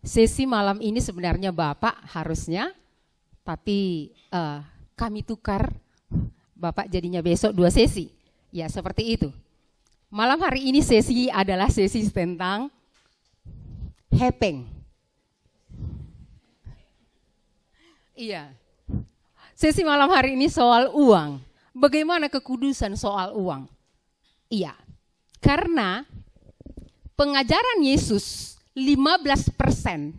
Sesi malam ini sebenarnya Bapak harusnya, tapi kami tukar, Bapak jadinya besok 2 sesi. Ya seperti itu. Malam hari ini sesi adalah sesi tentang hepeng. Iya. Sesi malam hari ini soal uang. Bagaimana kekudusan soal uang? Iya. Karena pengajaran Yesus 15%.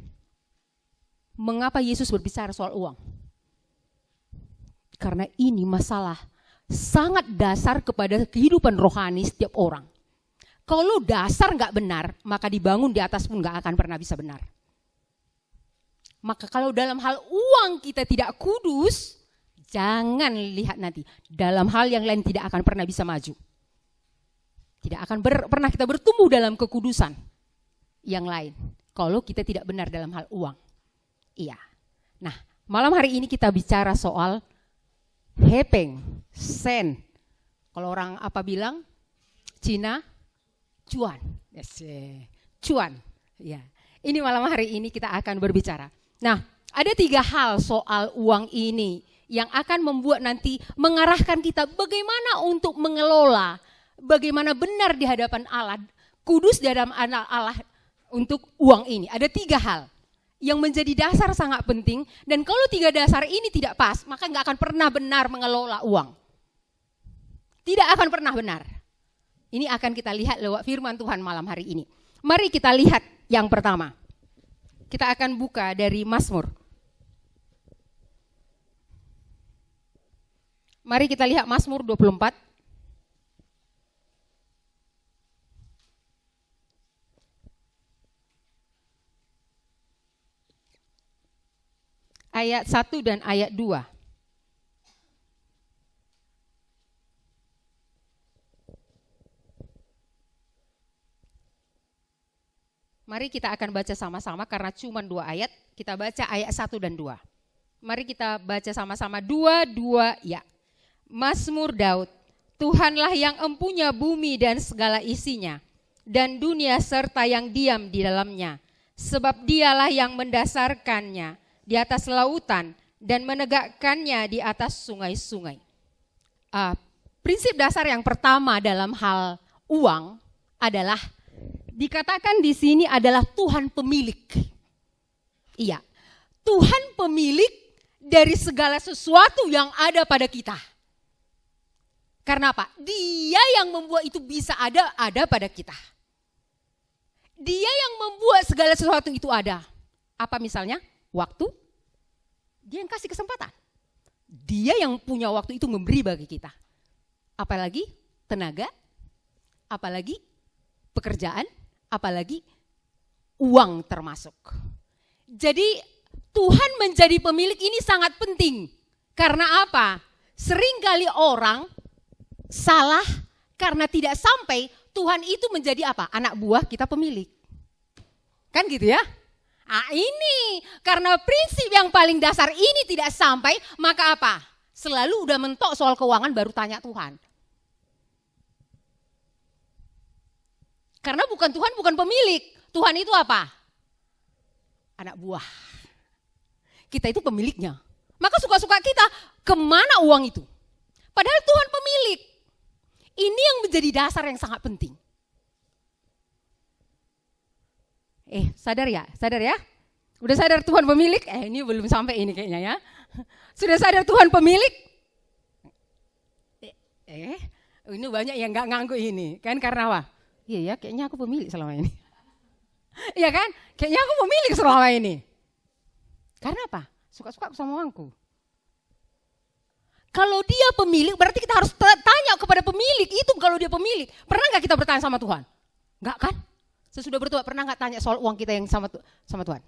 Mengapa Yesus berbicara soal uang? Karena ini masalah sangat dasar kepada kehidupan rohani setiap orang. Kalau dasar nggak benar, maka dibangun di atas pun nggak akan pernah bisa benar. Maka kalau dalam hal uang kita tidak kudus, jangan lihat nanti. Dalam hal yang lain tidak akan pernah bisa maju. Tidak akan pernah kita bertumbuh dalam kekudusan yang lain. Kalau kita tidak benar dalam hal uang. Iya. Nah, malam hari ini kita bicara soal hepeng, sen. Kalau orang apa bilang? Cina, cuan. Yes, cuan. Ya. Ini malam hari ini kita akan berbicara. Nah, ada 3 hal soal uang ini yang akan membuat nanti mengarahkan kita bagaimana untuk mengelola, bagaimana benar di hadapan Allah, kudus di hadapan Allah untuk uang ini. Ada 3 hal yang menjadi dasar sangat penting, dan kalau 3 dasar ini tidak pas, maka nggak akan pernah benar mengelola uang. Tidak akan pernah benar. Ini akan kita lihat lewat firman Tuhan malam hari ini. Mari kita lihat yang pertama. Kita akan buka dari Mazmur. Mari kita lihat Mazmur 24. Ayat 1 dan ayat 2. Mari kita akan baca sama-sama karena cuma 2 ayat. Kita baca ayat 1 dan 2. Mari kita baca sama-sama 2 ya. Mazmur Daud. Tuhanlah yang empunya bumi dan segala isinya, dan dunia serta yang diam di dalamnya. Sebab dialah yang mendasarkannya di atas lautan dan menegakkannya di atas sungai-sungai. Prinsip dasar yang pertama dalam hal uang adalah dikatakan di sini adalah Tuhan pemilik. Iya, Tuhan pemilik dari segala sesuatu yang ada pada kita. Karena apa? Dia yang membuat itu bisa ada pada kita. Dia yang membuat segala sesuatu itu ada. Apa misalnya? Waktu. Dia yang kasih kesempatan. Dia yang punya waktu itu memberi bagi kita. Apalagi tenaga, apalagi pekerjaan, apalagi uang termasuk. Jadi Tuhan menjadi pemilik ini sangat penting. Karena apa? Seringkali orang salah karena tidak sampai Tuhan itu menjadi apa? Anak buah kita pemilik. Kan gitu ya? Ini karena prinsip yang paling dasar ini tidak sampai, maka apa? Selalu udah mentok soal keuangan baru tanya Tuhan. Karena Tuhan bukan pemilik. Tuhan itu apa? Anak buah. Kita itu pemiliknya. Maka suka-suka kita kemana uang itu? Padahal Tuhan pemilik. Ini yang menjadi dasar yang sangat penting. Sadar ya? Udah sadar Tuhan pemilik? Ini belum sampai ini kayaknya ya. Sudah sadar Tuhan pemilik? Ini banyak yang gak ngaku ini. Kan karena apa? Iya ya, kayaknya aku pemilik selama ini. Iya kan? Kayaknya aku pemilik selama ini. Karena apa? Suka-suka sama uangku. Kalau dia pemilik, berarti kita harus tanya kepada pemilik itu kalau dia pemilik. Pernah gak kita bertanya sama Tuhan? Enggak kan? Sesudah bertobat pernah gak tanya soal uang kita yang sama Tuhan?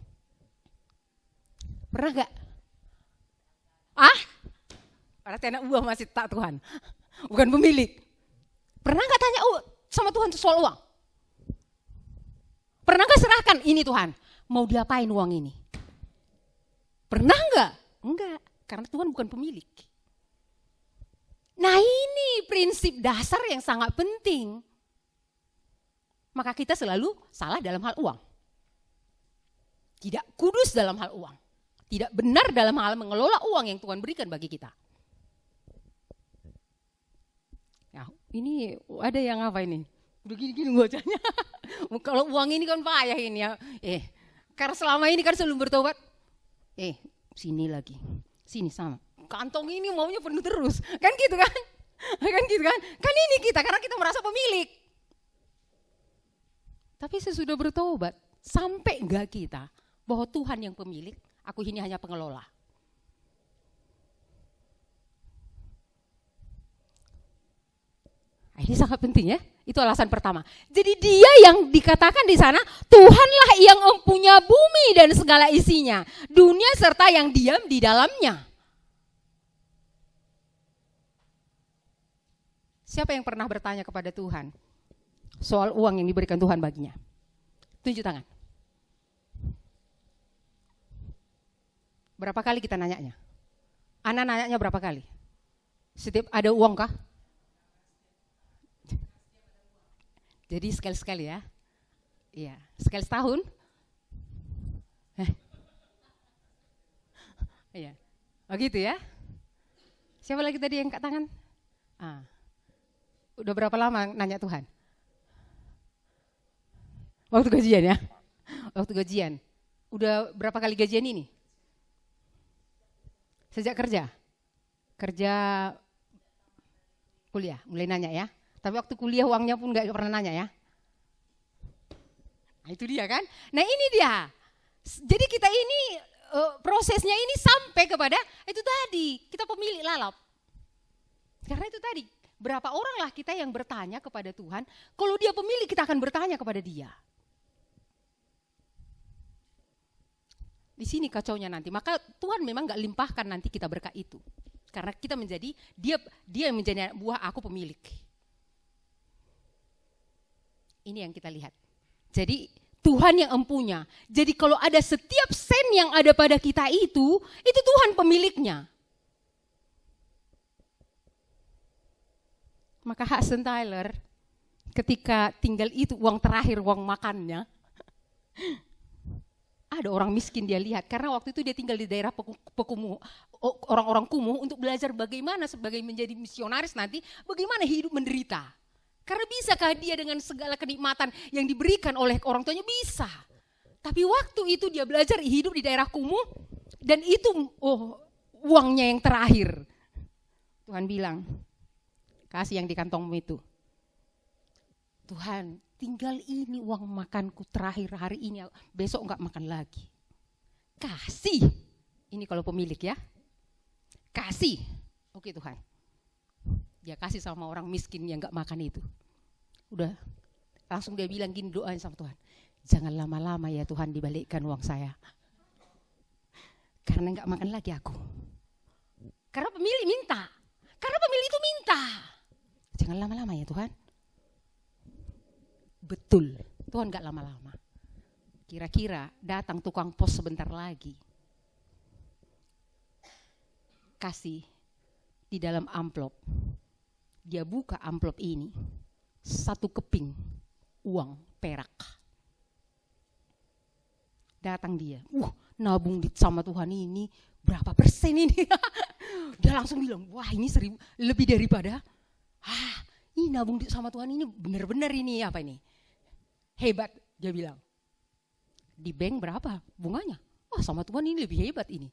Pernah gak? Berarti anak buah masih tak Tuhan. Bukan pemilik. Pernah gak tanya sama Tuhan soal uang? Pernah gak serahkan ini Tuhan? Mau diapain uang ini? Pernah gak? Enggak, karena Tuhan bukan pemilik. Nah ini prinsip dasar yang sangat penting. Maka kita selalu salah dalam hal uang. Tidak kudus dalam hal uang. Tidak benar dalam hal mengelola uang yang Tuhan berikan bagi kita. Nah, ini ada yang apa ini? Udah gini-gini bacanya. Kalau uang ini kan payah ini ya. Karena selama ini kan sebelum bertobat. Sini lagi. Sini sama. Kantong ini maunya penuh terus. Kan gitu kan? Kan gitu kan? Kan ini kita karena kita merasa pemilik. Tapi sesudah bertobat, sampai enggak kita bahwa Tuhan yang pemilik, aku ini hanya pengelola. Ini sangat penting ya. Itu alasan pertama. Jadi dia yang dikatakan di sana, Tuhanlah yang mempunyai bumi dan segala isinya, dunia serta yang diam di dalamnya. Siapa yang pernah bertanya kepada Tuhan soal uang yang diberikan Tuhan baginya? Tunjuk tangan. Berapa kali kita nanyanya? Ana nanyanya berapa kali? Setiap ada uang kah? Jadi sekali-sekali ya. Iya, sekali setahun. Iya. Oh gitu ya. Siapa lagi tadi yang angkat tangan? Udah berapa lama nanya Tuhan? Waktu gajian ya? Waktu gajian. Udah berapa kali gajian ini? Sejak kerja? Kerja kuliah, mulai nanya ya. Tapi waktu kuliah uangnya pun gak pernah nanya ya. Nah itu dia kan. Nah ini dia. Jadi kita ini prosesnya ini sampai kepada itu tadi. Kita pemilik lalap. Karena itu tadi. Berapa orang lah kita yang bertanya kepada Tuhan. Kalau dia pemilik kita akan bertanya kepada dia. Di sini kacaunya nanti. Maka Tuhan memang gak limpahkan nanti kita berkat itu. Karena kita menjadi, dia yang menjadi buah aku pemilik. Ini yang kita lihat. Jadi Tuhan yang empunya. Jadi kalau ada setiap sen yang ada pada kita itu Tuhan pemiliknya. Maka Hudson Taylor ketika tinggal itu uang terakhir, uang makannya. Ada orang miskin dia lihat, karena waktu itu dia tinggal di daerah pekumuh, orang-orang kumuh untuk belajar bagaimana sebagai menjadi misionaris nanti, bagaimana hidup menderita. Karena bisakah dia dengan segala kenikmatan yang diberikan oleh orang tuanya? Bisa. Tapi waktu itu dia belajar hidup di daerah kumuh, dan itu uangnya yang terakhir. Tuhan bilang, kasih yang di kantongmu itu. Tuhan, tinggal ini uang makanku terakhir hari ini, besok enggak makan lagi. Kasih. Ini kalau pemilik ya. Kasih. Oke Tuhan. Dia kasih sama orang miskin yang enggak makan itu. Udah. Langsung dia bilang gini, doain sama Tuhan. Jangan lama-lama ya Tuhan dibalikkan uang saya. Karena enggak makan lagi aku. Karena pemilik minta. Karena pemilik itu minta. Jangan lama-lama ya Tuhan. Betul, Tuhan gak lama-lama. Kira-kira datang tukang pos sebentar lagi. Kasih di dalam amplop. Dia buka amplop ini. 1 keping uang perak. Datang dia. Nabung sama Tuhan ini berapa persen ini? Dia langsung bilang, wah ini 1000 lebih daripada. Ini nabung sama Tuhan ini benar-benar ini apa ini? Hebat, dia bilang. Di bank berapa bunganya? Wah sama Tuhan ini lebih hebat ini.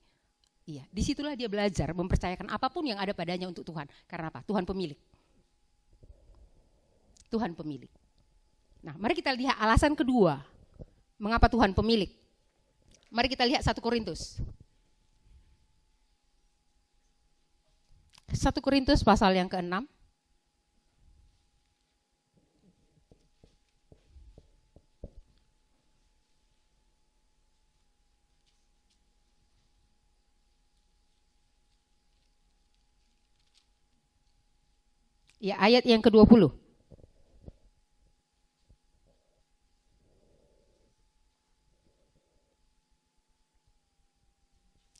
Iya, disitulah dia belajar mempercayakan apapun yang ada padanya untuk Tuhan. Karena apa? Tuhan pemilik. Tuhan pemilik. Nah, mari kita lihat alasan kedua. Mengapa Tuhan pemilik? Mari kita lihat 1 Korintus. 1 Korintus pasal yang ke-6. Ya, ayat yang ke-20.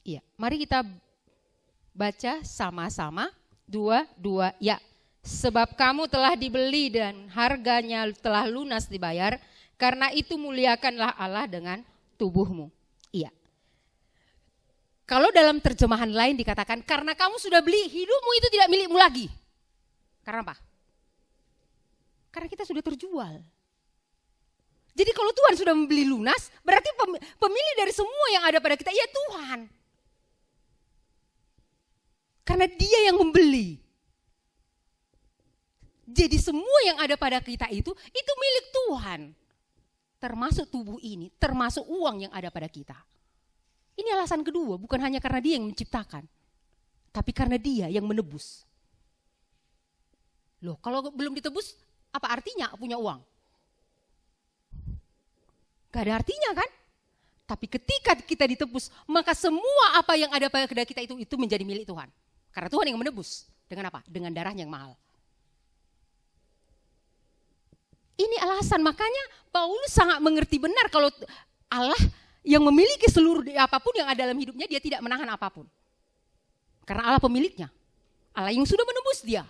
Iya, mari kita baca sama-sama. 2, ya. Sebab kamu telah dibeli dan harganya telah lunas dibayar, karena itu muliakanlah Allah dengan tubuhmu. Kalau dalam terjemahan lain dikatakan, karena kamu sudah beli, hidupmu itu tidak milikmu lagi. Karena apa? Karena kita sudah terjual. Jadi kalau Tuhan sudah membeli lunas, berarti pemilik dari semua yang ada pada kita, ya Tuhan. Karena Dia yang membeli. Jadi semua yang ada pada kita itu milik Tuhan. Termasuk tubuh ini, termasuk uang yang ada pada kita. Ini alasan kedua, bukan hanya karena Dia yang menciptakan, tapi karena Dia yang menebus. Loh, kalau belum ditebus, apa artinya punya uang? Gak ada artinya kan? Tapi ketika kita ditebus, maka semua apa yang ada pada kita itu menjadi milik Tuhan. Karena Tuhan yang menebus. Dengan apa? Dengan darahnya yang mahal. Ini alasan, makanya Paulus sangat mengerti benar kalau Allah yang memiliki seluruh apapun yang ada dalam hidupnya, Dia tidak menahan apapun. Karena Allah pemiliknya. Allah yang sudah menebus dia.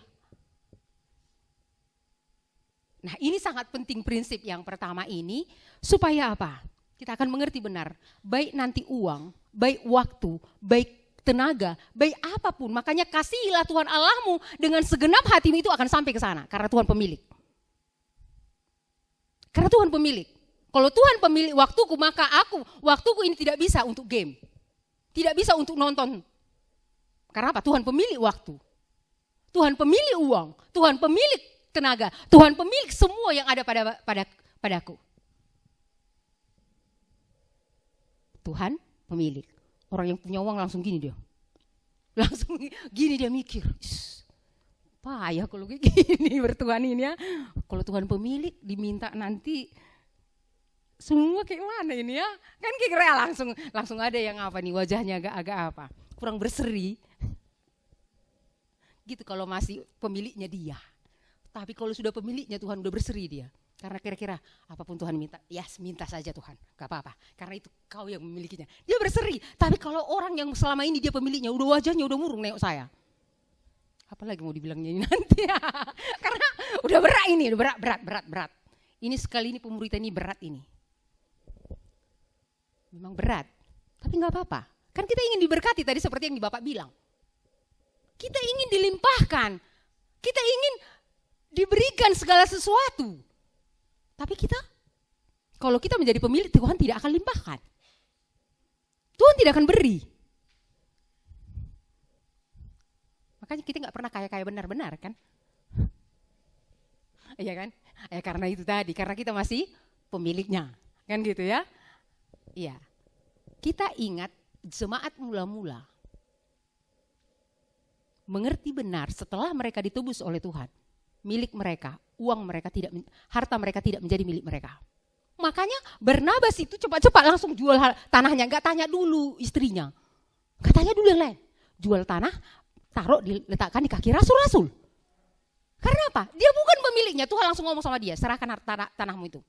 Nah, ini sangat penting prinsip yang pertama ini, supaya apa? Kita akan mengerti benar, baik nanti uang, baik waktu, baik tenaga, baik apapun. Makanya kasihilah Tuhan Allahmu dengan segenap hatimu, itu akan sampai ke sana, karena Tuhan pemilik. Karena Tuhan pemilik. Kalau Tuhan pemilik waktuku, maka waktuku ini tidak bisa untuk game. Tidak bisa untuk nonton. Karena apa? Tuhan pemilik waktu. Tuhan pemilik uang, Tuhan pemilik tenaga, Tuhan pemilik semua yang ada padaku. Tuhan pemilik. Orang yang punya uang langsung gini dia. Langsung gini dia mikir. Payah kalau kayak gini bertuhan ini ya. Kalau Tuhan pemilik diminta nanti semua kayak mana ini ya? Kan kira langsung ada yang apa nih, wajahnya agak apa? Kurang berseri. Gitu kalau masih pemiliknya Dia. Tapi kalau sudah pemiliknya, Tuhan udah berseri dia. Karena kira-kira apapun Tuhan minta, ya minta saja Tuhan, gak apa-apa. Karena itu Kau yang memilikinya. Dia berseri. Tapi kalau orang yang selama ini dia pemiliknya, udah wajahnya udah murung nengok saya. Apalagi mau dibilangnya ini nanti ya. Karena udah berat ini, udah berat. Ini sekali ini pemuritan ini berat ini. Memang berat. Tapi gak apa-apa. Kan kita ingin diberkati tadi seperti yang Bapak bilang. Kita ingin dilimpahkan. Kita ingin diberikan segala sesuatu. Tapi kalau kita menjadi pemilik, Tuhan tidak akan limpahkan. Tuhan tidak akan beri. Makanya kita gak pernah kaya-kaya benar-benar kan. Iya kan? Ya karena itu tadi, karena kita masih pemiliknya. Kan gitu ya. Iya. Kita ingat jemaat mula-mula mengerti benar setelah mereka ditebus oleh Tuhan. Milik mereka, uang mereka harta mereka tidak menjadi milik mereka. Makanya Barnabas itu cepat-cepat langsung jual tanahnya, gak tanya dulu istrinya. Gak tanya dulu yang lain. Jual tanah, diletakkan di kaki rasul-rasul. Karena apa? Dia bukan pemiliknya, Tuhan langsung ngomong sama dia, serahkan tanahmu itu.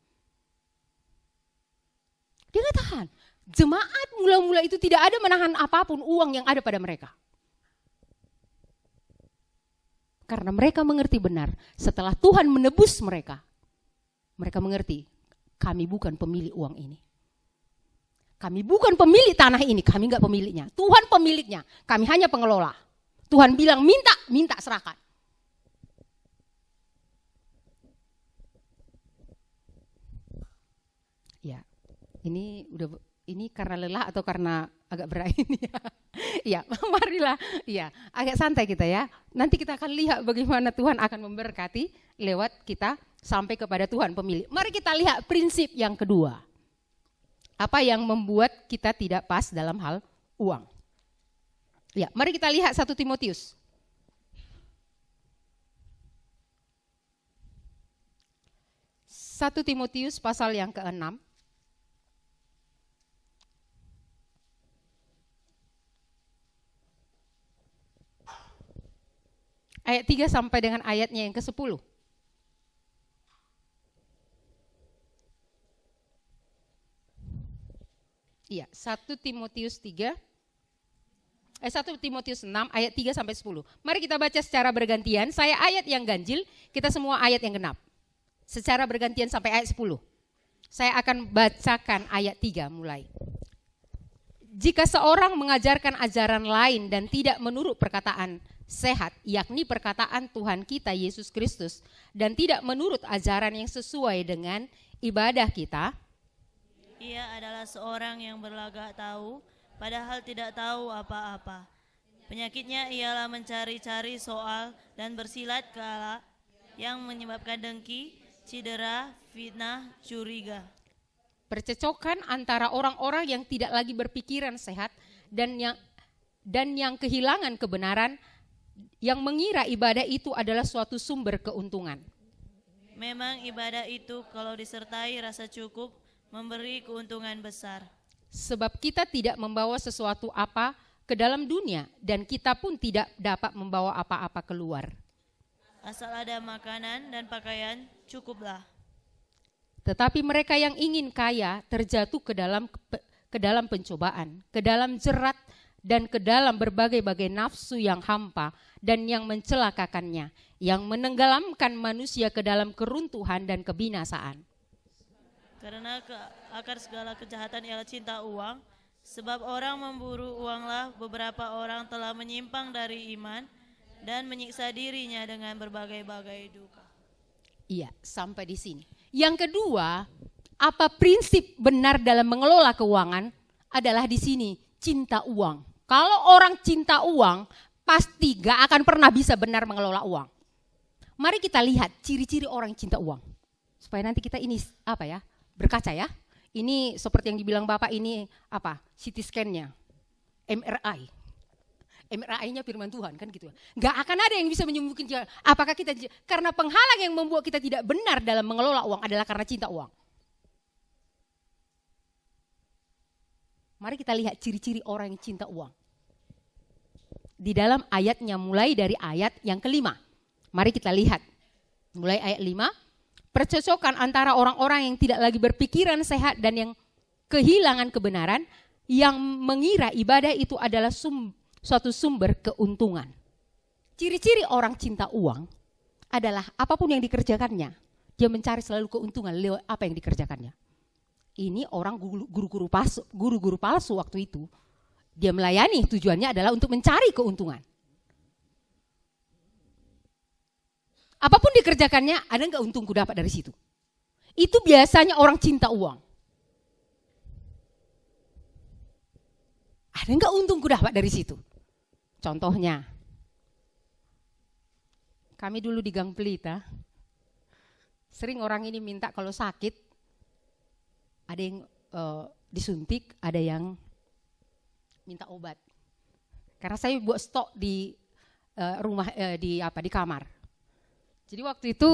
Dia gak tahan. Jemaat mula-mula itu tidak ada menahan apapun uang yang ada pada mereka. Karena mereka mengerti benar, setelah Tuhan menebus mereka mengerti, kami bukan pemilik uang ini. Kami bukan pemilik tanah ini, kami enggak pemiliknya. Tuhan pemiliknya, kami hanya pengelola. Tuhan bilang minta serahkan. Ya, ini karena lelah atau karena agak berat ini ya. Iya, marilah. Iya, agak santai kita ya. Nanti kita akan lihat bagaimana Tuhan akan memberkati lewat kita sampai kepada Tuhan pemilik. Mari kita lihat prinsip yang kedua. Apa yang membuat kita tidak pas dalam hal uang? Ya, mari kita lihat 1 Timotius. 1 Timotius pasal yang ke-6. Ayat 3 sampai dengan ayatnya yang ke-10. Iya, 1 Timotius 6 ayat 3 sampai 10. Mari kita baca secara bergantian. Saya ayat yang ganjil, kita semua ayat yang genap. Secara bergantian sampai ayat 10. Saya akan bacakan ayat 3 mulai. Jika seorang mengajarkan ajaran lain dan tidak menurut perkataan sehat, yakni perkataan Tuhan kita Yesus Kristus, dan tidak menurut ajaran yang sesuai dengan ibadah kita, ia adalah seorang yang berlagak tahu, padahal tidak tahu apa-apa. Penyakitnya ialah mencari-cari soal dan bersilat ke Allah yang menyebabkan dengki, cedera, fitnah, curiga. Percecokan antara orang-orang yang tidak lagi berpikiran sehat dan yang kehilangan kebenaran, yang mengira ibadah itu adalah suatu sumber keuntungan. Memang ibadah itu kalau disertai rasa cukup memberi keuntungan besar. Sebab kita tidak membawa sesuatu apa ke dalam dunia dan kita pun tidak dapat membawa apa-apa keluar. Asal ada makanan dan pakaian cukuplah. Tetapi mereka yang ingin kaya terjatuh ke dalam pencobaan, ke dalam jerat, dan ke dalam berbagai-bagai nafsu yang hampa dan yang mencelakakannya, yang menenggelamkan manusia ke dalam keruntuhan dan kebinasaan. Karena akar segala kejahatan ialah cinta uang, sebab orang memburu uanglah beberapa orang telah menyimpang dari iman dan menyiksa dirinya dengan berbagai-bagai duka. Iya, sampai di sini. Yang kedua, apa prinsip benar dalam mengelola keuangan adalah di sini, cinta uang. Kalau orang cinta uang, pasti gak akan pernah bisa benar mengelola uang. Mari kita lihat ciri-ciri orang yang cinta uang. Supaya nanti kita ini berkaca ya. Ini seperti yang dibilang Bapak ini CT scan-nya, MRI. MRI-nya firman Tuhan kan gitu. Gak akan ada yang bisa menyembuhkan. Apakah kita, karena penghalang yang membuat kita tidak benar dalam mengelola uang adalah karena cinta uang. Mari kita lihat ciri-ciri orang yang cinta uang. Di dalam ayatnya mulai dari ayat yang kelima. Mari kita lihat. Mulai ayat 5. Percocokan antara orang-orang yang tidak lagi berpikiran sehat dan yang kehilangan kebenaran, yang mengira ibadah itu adalah suatu sumber keuntungan. Ciri-ciri orang cinta uang adalah apapun yang dikerjakannya, dia mencari selalu keuntungan lewat apa yang dikerjakannya. Ini orang guru-guru palsu waktu itu. Dia melayani, tujuannya adalah untuk mencari keuntungan. Apapun dikerjakannya, ada enggak untungku dapat dari situ? Itu biasanya orang cinta uang. Ada enggak untungku dapat dari situ? Contohnya, kami dulu di Gang Pelita, sering orang ini minta kalau sakit, ada yang disuntik, ada yang minta obat. Karena saya buat stok di rumah, di kamar. Jadi waktu itu,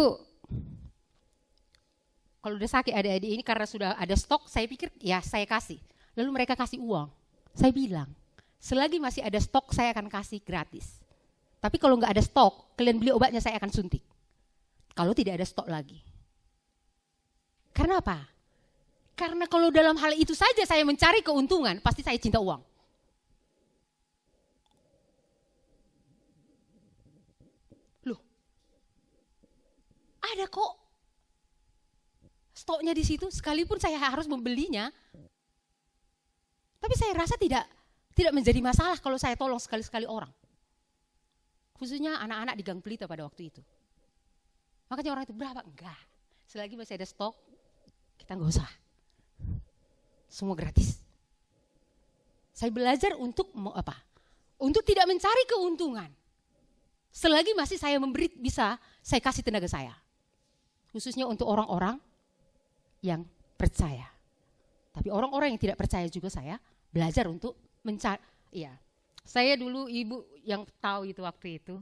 kalau udah sakit adik-adik ini karena sudah ada stok, saya pikir ya saya kasih. Lalu mereka kasih uang. Saya bilang, selagi masih ada stok saya akan kasih gratis. Tapi kalau nggak ada stok, kalian beli obatnya saya akan suntik. Kalau tidak ada stok lagi. Karena apa? Karena kalau dalam hal itu saja saya mencari keuntungan, pasti saya cinta uang. Loh, ada kok stoknya di situ, sekalipun saya harus membelinya. Tapi saya rasa tidak menjadi masalah kalau saya tolong sekali-sekali orang. Khususnya anak-anak di Gang Pelita pada waktu itu. Makanya orang itu berapa? Enggak. Selagi masih ada stok, kita enggak usah. Semua gratis. Saya belajar untuk Untuk tidak mencari keuntungan. Selagi masih saya memberi, bisa saya kasih tenaga saya. Khususnya untuk orang-orang yang percaya. Tapi orang-orang yang tidak percaya juga saya belajar untuk mencari. Iya, saya dulu ibu yang tahu itu waktu itu.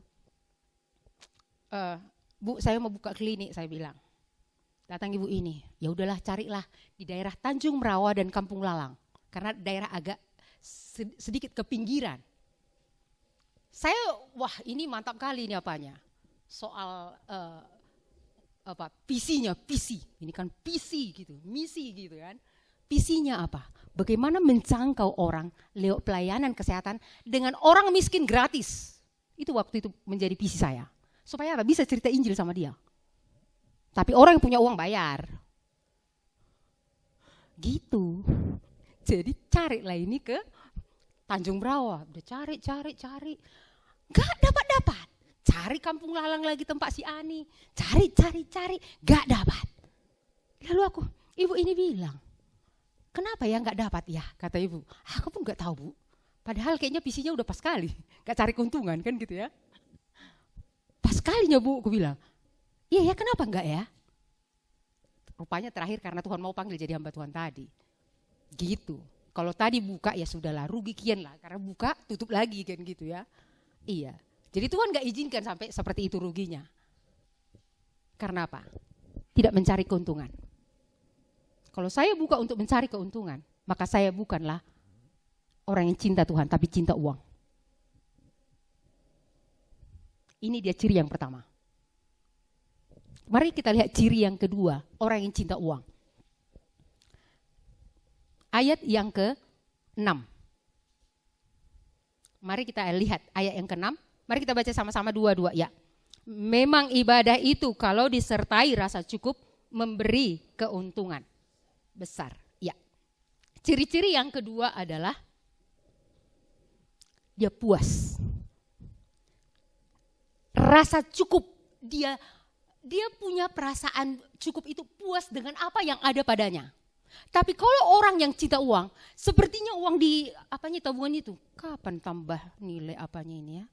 Bu, saya mau buka klinik, saya bilang. Datang ibu ini, ya udahlah carilah di daerah Tanjung Merawa dan Kampung Lalang. Karena daerah agak sedikit ke pinggiran. Saya, wah ini mantap kali ini apanya. Soal PC-nya, PC. Ini kan PC gitu, misi gitu kan. PC-nya apa? Bagaimana menjangkau orang lewat pelayanan kesehatan dengan orang miskin gratis. Itu waktu itu menjadi PC saya. Supaya apa? Bisa cerita Injil sama dia. Tapi orang yang punya uang bayar. Gitu. Jadi carilah ini ke Tanjung Brawa, udah cari. Gak dapat. Cari Kampung Lalang lagi tempat si Ani. Cari. Gak dapat. Lalu ibu ini bilang, kenapa ya gak dapat ya? Kata ibu, aku pun gak tahu Bu. Padahal kayaknya visinya udah pas kali. Gak cari keuntungan kan gitu ya. Pas kalinya Bu, aku bilang. Iya ya, kenapa enggak ya? Rupanya terakhir karena Tuhan mau panggil jadi hamba Tuhan tadi. Gitu. Kalau tadi buka ya sudahlah, rugi kian lah. Karena buka tutup lagi kan gitu ya. Iya. Jadi Tuhan gak izinkan sampai seperti itu ruginya. Karena apa? Tidak mencari keuntungan. Kalau saya buka untuk mencari keuntungan, maka saya bukanlah orang yang cinta Tuhan, tapi cinta uang. Ini dia ciri yang pertama. Mari kita lihat ciri yang kedua, orang yang cinta uang. Ayat yang ke-6. Mari kita lihat ayat yang ke-6. Mari kita baca sama-sama dua-dua ya. Memang ibadah itu kalau disertai rasa cukup memberi keuntungan besar. Ya. Ciri-ciri yang kedua adalah dia puas. Rasa cukup, dia punya perasaan cukup itu puas dengan apa yang ada padanya. Tapi kalau orang yang cinta uang, sepertinya uang di tabungan itu, kapan tambah nilai apanya ini ya?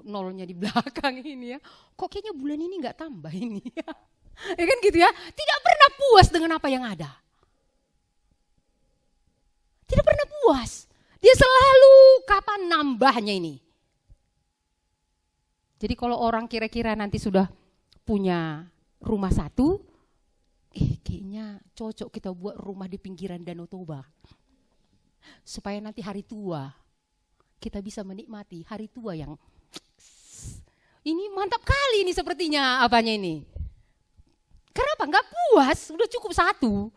Nolnya di belakang ini ya. Kok kayaknya bulan ini nggak tambah ini ya? Ya kan gitu ya? Tidak pernah puas dengan apa yang ada. Tidak pernah puas. Dia selalu kapan nambahnya ini. Jadi kalau orang kira-kira nanti sudah punya rumah satu, kayaknya cocok kita buat rumah di pinggiran Danau Toba. Supaya nanti hari tua kita bisa menikmati hari tua yang ini mantap kali ini sepertinya apanya ini. Kenapa? Enggak puas, udah cukup satu.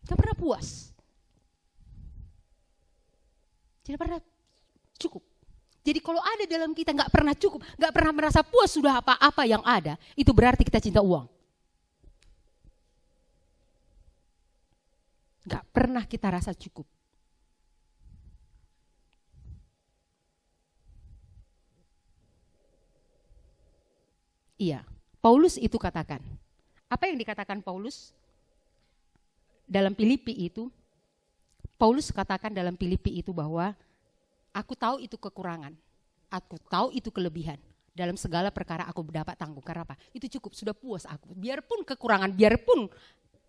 Enggak pernah puas. Tidak pernah cukup. Jadi kalau ada dalam kita nggak pernah cukup, nggak pernah merasa puas sudah apa-apa yang ada, itu berarti kita cinta uang. Nggak pernah kita rasa cukup. Iya, Paulus itu katakan. Apa yang dikatakan Paulus? Dalam Filipi itu, Paulus katakan dalam Filipi itu bahwa aku tahu itu kekurangan, aku tahu itu kelebihan. Dalam segala perkara aku dapat tanggung. Karena apa? Itu cukup, sudah puas aku. Biarpun kekurangan, biarpun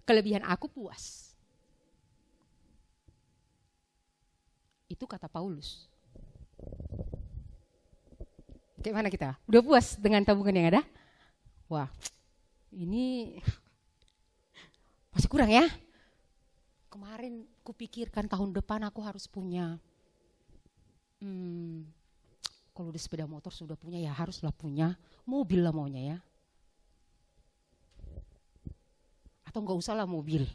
kelebihan aku puas. Itu kata Paulus. Gimana kita? Udah puas dengan tabungan yang ada? Wah, ini masih kurang ya. Kemarin kupikirkan tahun depan aku harus punya. Kalau di sepeda motor sudah punya ya haruslah punya mobil lah maunya ya. Atau enggak usah lah mobil.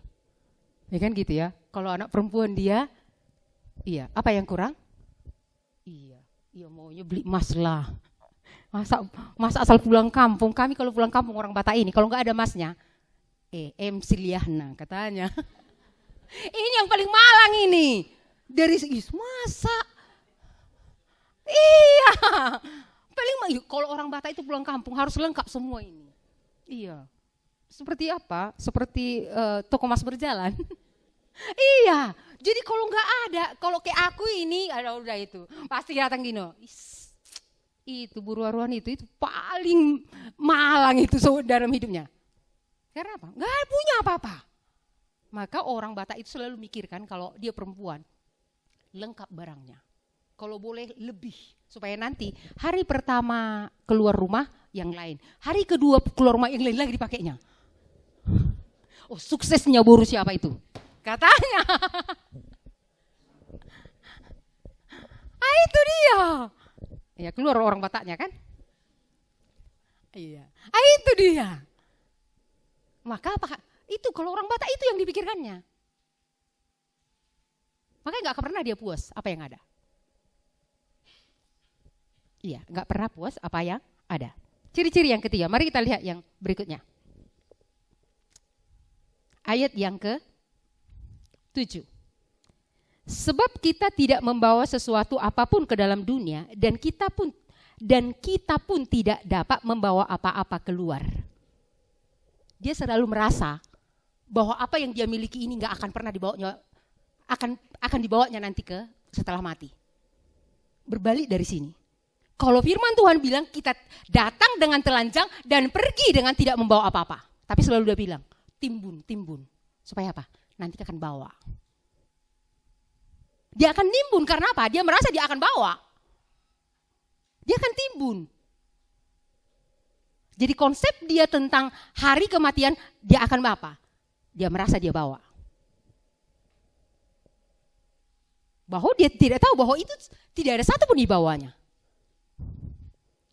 Ya kan gitu ya. Kalau anak perempuan dia, iya. Apa yang kurang? Iya maunya beli emas lah. Masa asal pulang kampung. Kami kalau pulang kampung orang Batak ini, kalau enggak ada emasnya, MC Liahna katanya. Ini yang paling malang ini. Dari masa? Iya. Paling kalau orang Batak itu pulang kampung harus lengkap semua ini. Iya. Seperti apa? Seperti toko emas berjalan. Iya. Jadi kalau nggak ada, kalau kayak aku ini, ada udah itu pasti datang Dino. Itu buruan itu paling malang itu dalam hidupnya. Karena apa? Nggak punya apa-apa. Maka orang Batak itu selalu mikirkan kalau dia perempuan lengkap barangnya. Kalau boleh lebih supaya nanti hari pertama keluar rumah yang lain, hari kedua keluar rumah yang lain lagi dipakainya. Oh suksesnya boru siapa itu? Katanya. Itu dia. Ya keluar orang Bataknya kan? Iya. Itu dia. Maka apa? Itu kalau orang Batak itu yang dipikirkannya. Makanya gak pernah dia puas apa yang ada. Iya, gak pernah puas apa yang ada. Ciri-ciri yang ketiga, mari kita lihat yang berikutnya. Ayat yang ke-7. Sebab kita tidak membawa sesuatu apapun ke dalam dunia dan kita pun tidak dapat membawa apa-apa keluar. Dia selalu merasa bahwa apa yang dia miliki ini nggak akan pernah dibawanya, akan dibawanya nanti ke setelah mati. Berbalik dari sini. Kalau firman Tuhan bilang kita datang dengan telanjang dan pergi dengan tidak membawa apa-apa. Tapi selalu dia bilang, timbun. Supaya apa? Nanti akan bawa. Dia akan nimbun karena apa? Dia merasa dia akan bawa. Dia akan timbun. Jadi konsep dia tentang hari kematian, dia akan apa? Dia merasa dia bawa. Bahwa dia tidak tahu bahwa itu tidak ada satu pun di bawahnya.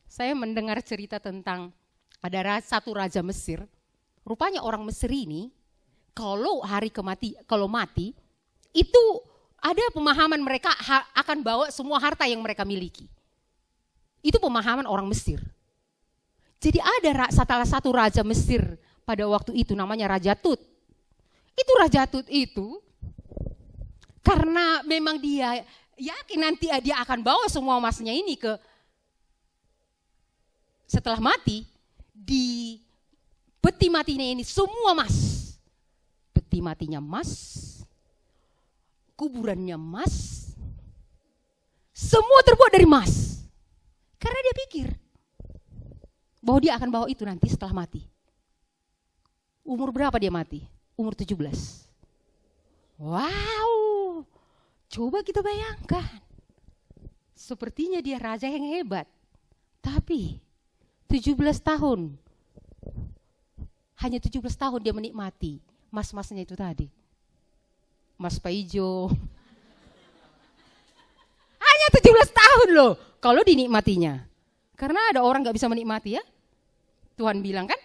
Saya mendengar cerita tentang ada satu raja Mesir. Rupanya orang Mesir ini kalau mati itu ada pemahaman mereka akan bawa semua harta yang mereka miliki. Itu pemahaman orang Mesir. Jadi ada salah satu raja Mesir pada waktu itu namanya Raja Tut. Itu Raja Tut itu karena memang dia yakin nanti dia akan bawa semua emasnya ini ke setelah mati, di peti matinya ini semua emas. Peti matinya emas, kuburannya emas, semua terbuat dari emas. Karena dia pikir bahwa dia akan bawa itu nanti setelah mati. Umur berapa dia mati? Umur 17. Wow, coba kita bayangkan. Sepertinya dia raja yang hebat. Tapi 17 tahun. Hanya 17 tahun dia menikmati mas-masnya itu tadi. Mas Paijo. Hanya 17 tahun loh kalau dinikmatinya. Karena ada orang gak bisa menikmati ya. Tuhan bilang kan?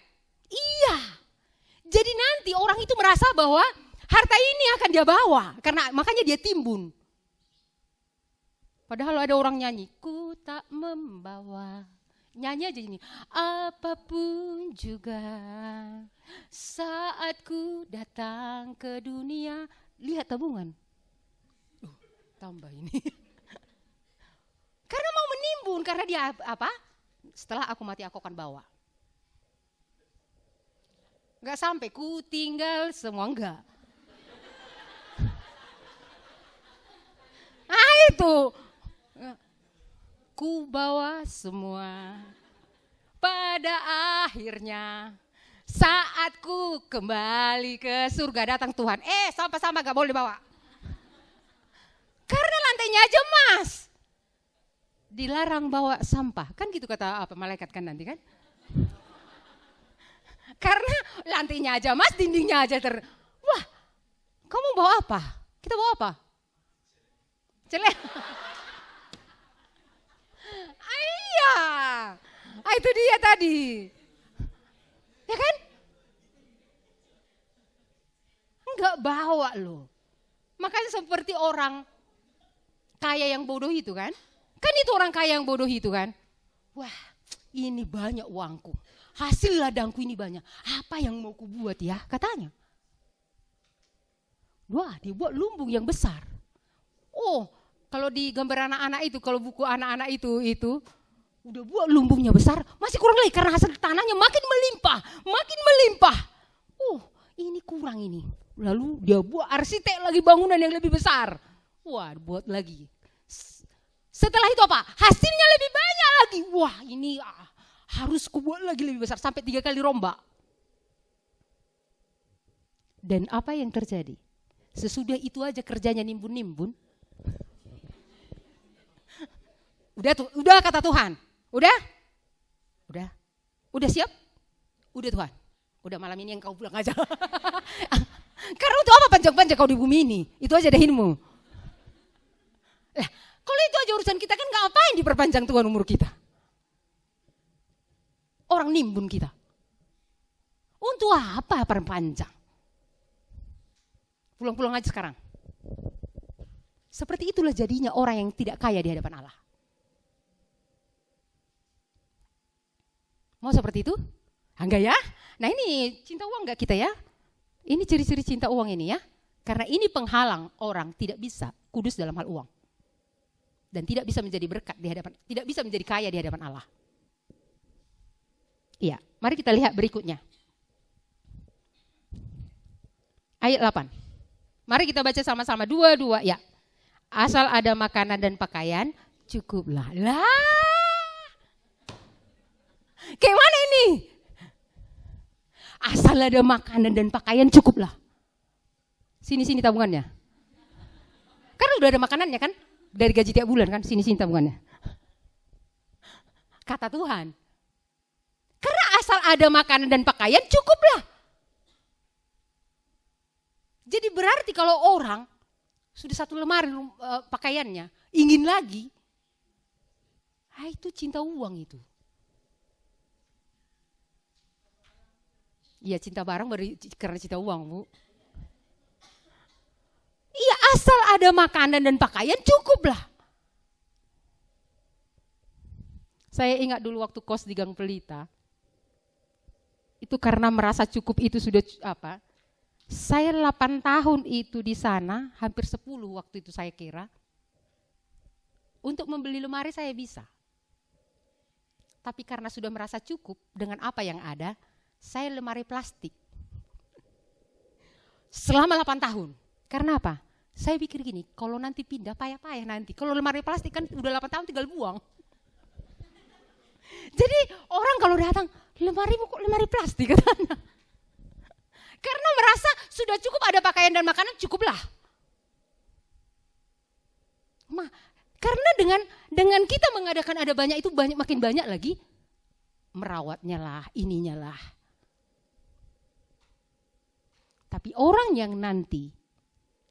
Iya. Jadi nanti orang itu merasa bahwa harta ini akan dia bawa. Karena makanya dia timbun. Padahal ada orang nyanyi. Ku tak membawa. Nyanyi aja ini. Apapun juga saat ku datang ke dunia. Lihat tabungan. Tambah ini. Karena mau menimbun. Karena dia apa? Setelah aku mati aku akan bawa. Enggak sampai ku tinggal semua, enggak. Ah itu. Ku bawa semua. Pada akhirnya saat ku kembali ke surga datang Tuhan. Sama-sama gak boleh bawa. Karena lantainya aja emas. Dilarang bawa sampah. Kan gitu kata malaikat kan nanti kan. Karena lantainya aja emas, dindingnya aja Wah, kamu bawa apa? Kita bawa apa? Celek. Iya. Itu dia tadi. Ya kan? Enggak bawa loh. Makanya seperti orang kaya yang bodoh itu kan? Kan itu orang kaya yang bodoh itu kan? Wah, ini banyak uangku. Hasil ladangku ini banyak. Apa yang mau ku buat ya? Katanya. Wah, dia buat lumbung yang besar. Oh, kalau di gambar anak-anak itu, kalau buku anak-anak itu udah buat lumbungnya besar, masih kurang lagi karena hasil tanahnya makin melimpah. Oh, ini kurang ini. Lalu dia buat arsitek lagi bangunan yang lebih besar. Wah, buat lagi. Setelah itu apa? Hasilnya lebih banyak lagi. Wah, ini harus kubuat lagi lebih besar sampai 3 kali rombak. Dan apa yang terjadi? Sesudah itu aja kerjanya nimbun-nimbun. Udah kata Tuhan. Udah siap? Udah Tuhan. Udah malam ini yang kau pulang aja. Karena untuk apa panjang-panjang kau di bumi ini? Itu aja dahinmu. Lah, kalau itu aja urusan kita kan ngapain diperpanjang Tuhan umur kita? Orang nimbun kita. Untuk apa perpanjang? Pulang-pulang aja sekarang. Seperti itulah jadinya orang yang tidak kaya di hadapan Allah. Mau seperti itu? Enggak ya? Nah ini cinta uang enggak kita ya? Ini ciri-ciri cinta uang ini ya. Karena ini penghalang orang tidak bisa kudus dalam hal uang. Dan tidak bisa menjadi berkat di hadapan, tidak bisa menjadi kaya di hadapan Allah. Iya, mari kita lihat berikutnya. Ayat 8. Mari kita baca sama-sama, 2 ya. Asal ada makanan dan pakaian, cukuplah. Lah, kayak mana ini? Asal ada makanan dan pakaian, cukuplah. Sini tabungannya. Karena udah ada makanannya kan? Dari gaji tiap bulan kan? Sini tabungannya. Kata Tuhan. Karena asal ada makanan dan pakaian, cukuplah. Jadi berarti kalau orang sudah satu lemari pakaiannya, ingin lagi, itu cinta uang itu. Iya, cinta barang karena cinta uang, Bu. Iya, asal ada makanan dan pakaian cukuplah. Saya ingat dulu waktu kos di Gang Pelita. Itu karena merasa cukup itu sudah apa? Saya 8 tahun itu di sana, hampir 10 waktu itu saya kira. Untuk membeli lemari saya bisa. Tapi karena sudah merasa cukup dengan apa yang ada, saya lemari plastik. Selama 8 tahun. Karena apa? Saya pikir gini, kalau nanti pindah payah-payah nanti. Kalau lemari plastik kan udah 8 tahun tinggal buang. Jadi orang kalau datang, lemarimu kok lemari plastik katanya. Karena merasa sudah cukup ada pakaian dan makanan, cukuplah. Karena dengan kita mengadakan ada banyak itu makin banyak lagi merawatnya lah, ininya lah. Tapi orang yang nanti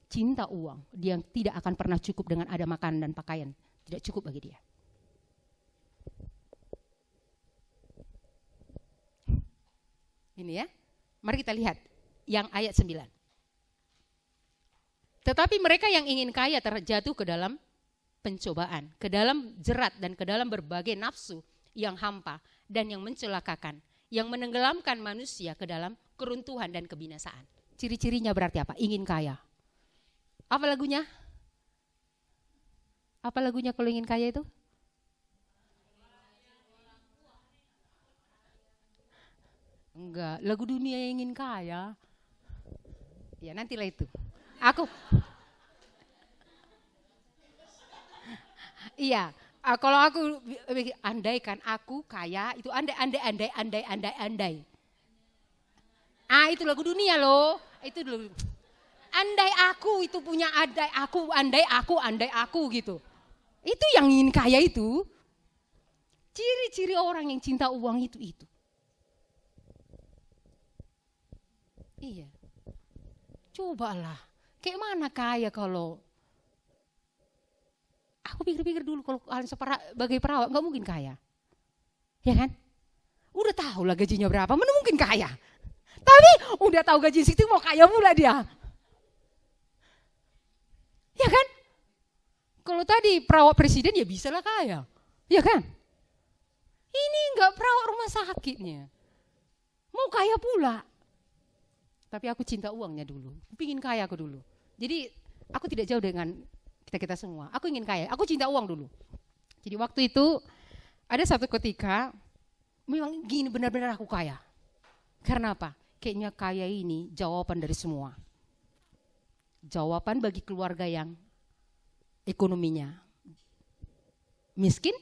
cinta uang, dia tidak akan pernah cukup dengan ada makanan dan pakaian, tidak cukup bagi dia. Ini ya, mari kita lihat yang ayat 9. Tetapi mereka yang ingin kaya terjatuh ke dalam pencobaan, ke dalam jerat dan ke dalam berbagai nafsu yang hampa dan yang mencelakakan, yang menenggelamkan manusia ke dalam keruntuhan dan kebinasaan. Ciri-cirinya berarti apa? Ingin kaya. Apa lagunya? Apa lagunya kalau ingin kaya itu? Enggak, lagu dunia yang ingin kaya. Ya nantilah itu. Iya, kalau aku andaikan aku kaya, itu andai. Itu lagu dunia loh. Itu dulu. Andai aku itu punya andai aku gitu. Itu yang ingin kaya itu. Ciri-ciri orang yang cinta uang itu. Iya. Cobalah, kayak mana kaya kalau aku pikir-pikir dulu kalau kalian sebagai perawat nggak mungkin kaya, ya kan? Udah tahu lah gajinya berapa, mana mungkin kaya. Tapi udah tahu gaji situ mau kaya pula dia, ya kan? Kalau tadi perawat presiden ya bisa lah kaya, ya kan? Ini nggak perawat rumah sakitnya, mau kaya pula. Tapi aku cinta uangnya dulu, pingin kaya aku dulu. Jadi aku tidak jauh dengan kita semua. Aku ingin kaya, aku cinta uang dulu. Jadi waktu itu ada satu ketika memang gini benar-benar aku kaya. Karena apa? Kayaknya kaya ini jawaban dari semua. Jawaban bagi keluarga yang ekonominya miskin,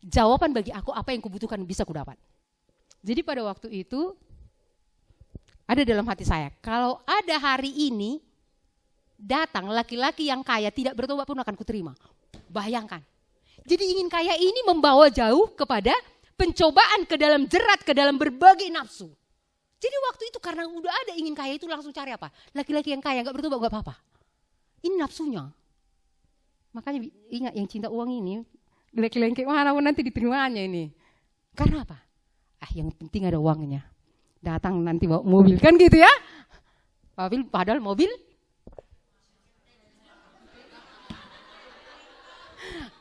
jawaban bagi aku apa yang kubutuhkan bisa kudapat. Jadi pada waktu itu ada dalam hati saya, kalau ada hari ini datang laki-laki yang kaya tidak bertobat pun akan kuterima. Bayangkan. Jadi ingin kaya ini membawa jauh kepada pencobaan ke dalam jerat, ke dalam berbagai nafsu. Jadi waktu itu karena udah ada ingin kaya itu langsung cari apa? Laki-laki yang kaya, gak bertobat gak apa-apa. Ini nafsunya. Makanya ingat yang cinta uang ini, laki-laki mana pun nanti diterimanya ini. Karena apa? Yang penting ada uangnya. Datang nanti bawa mobil, kan gitu ya? Padahal mobil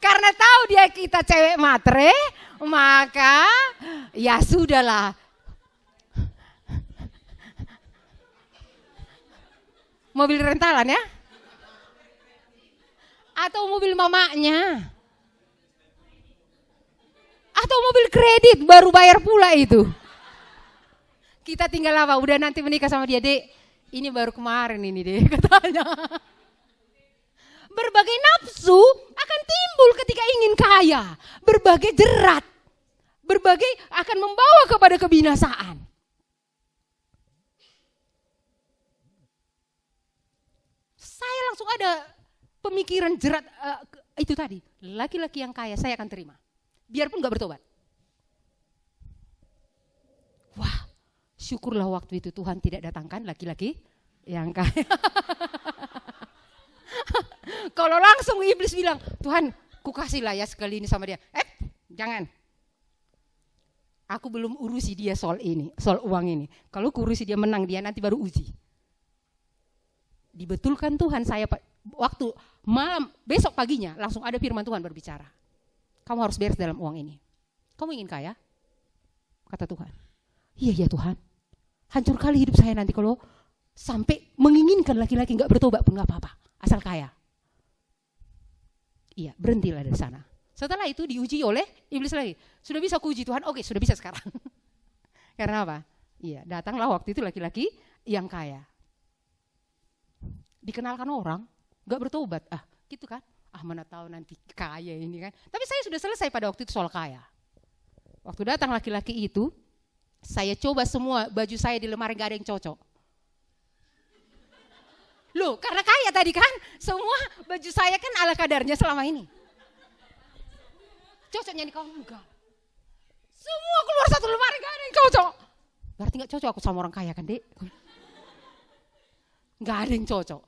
karena tahu dia kita cewek matre, maka ya sudahlah. Mobil rentalan ya. Atau mobil mamanya. Atau mobil kredit baru bayar pula itu. Kita tinggal apa? Udah nanti menikah sama dia, Dek. Ini baru kemarin ini, Dek, katanya. Berbagai nafsu akan timbul ketika ingin kaya. Berbagai jerat. Berbagai akan membawa kepada kebinasaan. Saya langsung ada pemikiran jerat itu tadi. Laki-laki yang kaya saya akan terima. Biarpun gak bertobat. Wah, syukurlah waktu itu Tuhan tidak datangkan laki-laki yang kaya. Kalau langsung iblis bilang, Tuhan, ku kasihlah ya sekali ini sama dia. Jangan. Aku belum urusi dia soal ini, soal uang ini. Kalau ku urusi dia menang dia nanti baru uji. Dibetulkan Tuhan saya waktu malam, besok paginya langsung ada firman Tuhan berbicara. Kamu harus beres dalam uang ini. Kamu ingin kaya? Kata Tuhan. Iya Tuhan. Hancur kali hidup saya nanti kalau sampai menginginkan laki-laki gak bertobat pun gak apa-apa. Asal kaya. Iya, berhentilah dari sana. Setelah itu diuji oleh iblis lagi. Sudah bisa kuuji Tuhan? Oke, sudah bisa sekarang. Karena apa? Iya, datanglah waktu itu laki-laki yang kaya. Dikenalkan orang, gak bertobat. Gitu kan? Mana tahu nanti kaya ini kan. Tapi saya sudah selesai pada waktu itu soal kaya. Waktu datang laki-laki itu, saya coba semua baju saya di lemari gak ada yang cocok. Loh, karena kaya tadi kan, semua baju saya kan ala kadarnya selama ini. Cocoknya nih kamu enggak. Semua keluar satu lemari gak ada yang cocok. Berarti gak cocok aku sama orang kaya kan, Dek? Gak ada yang cocok.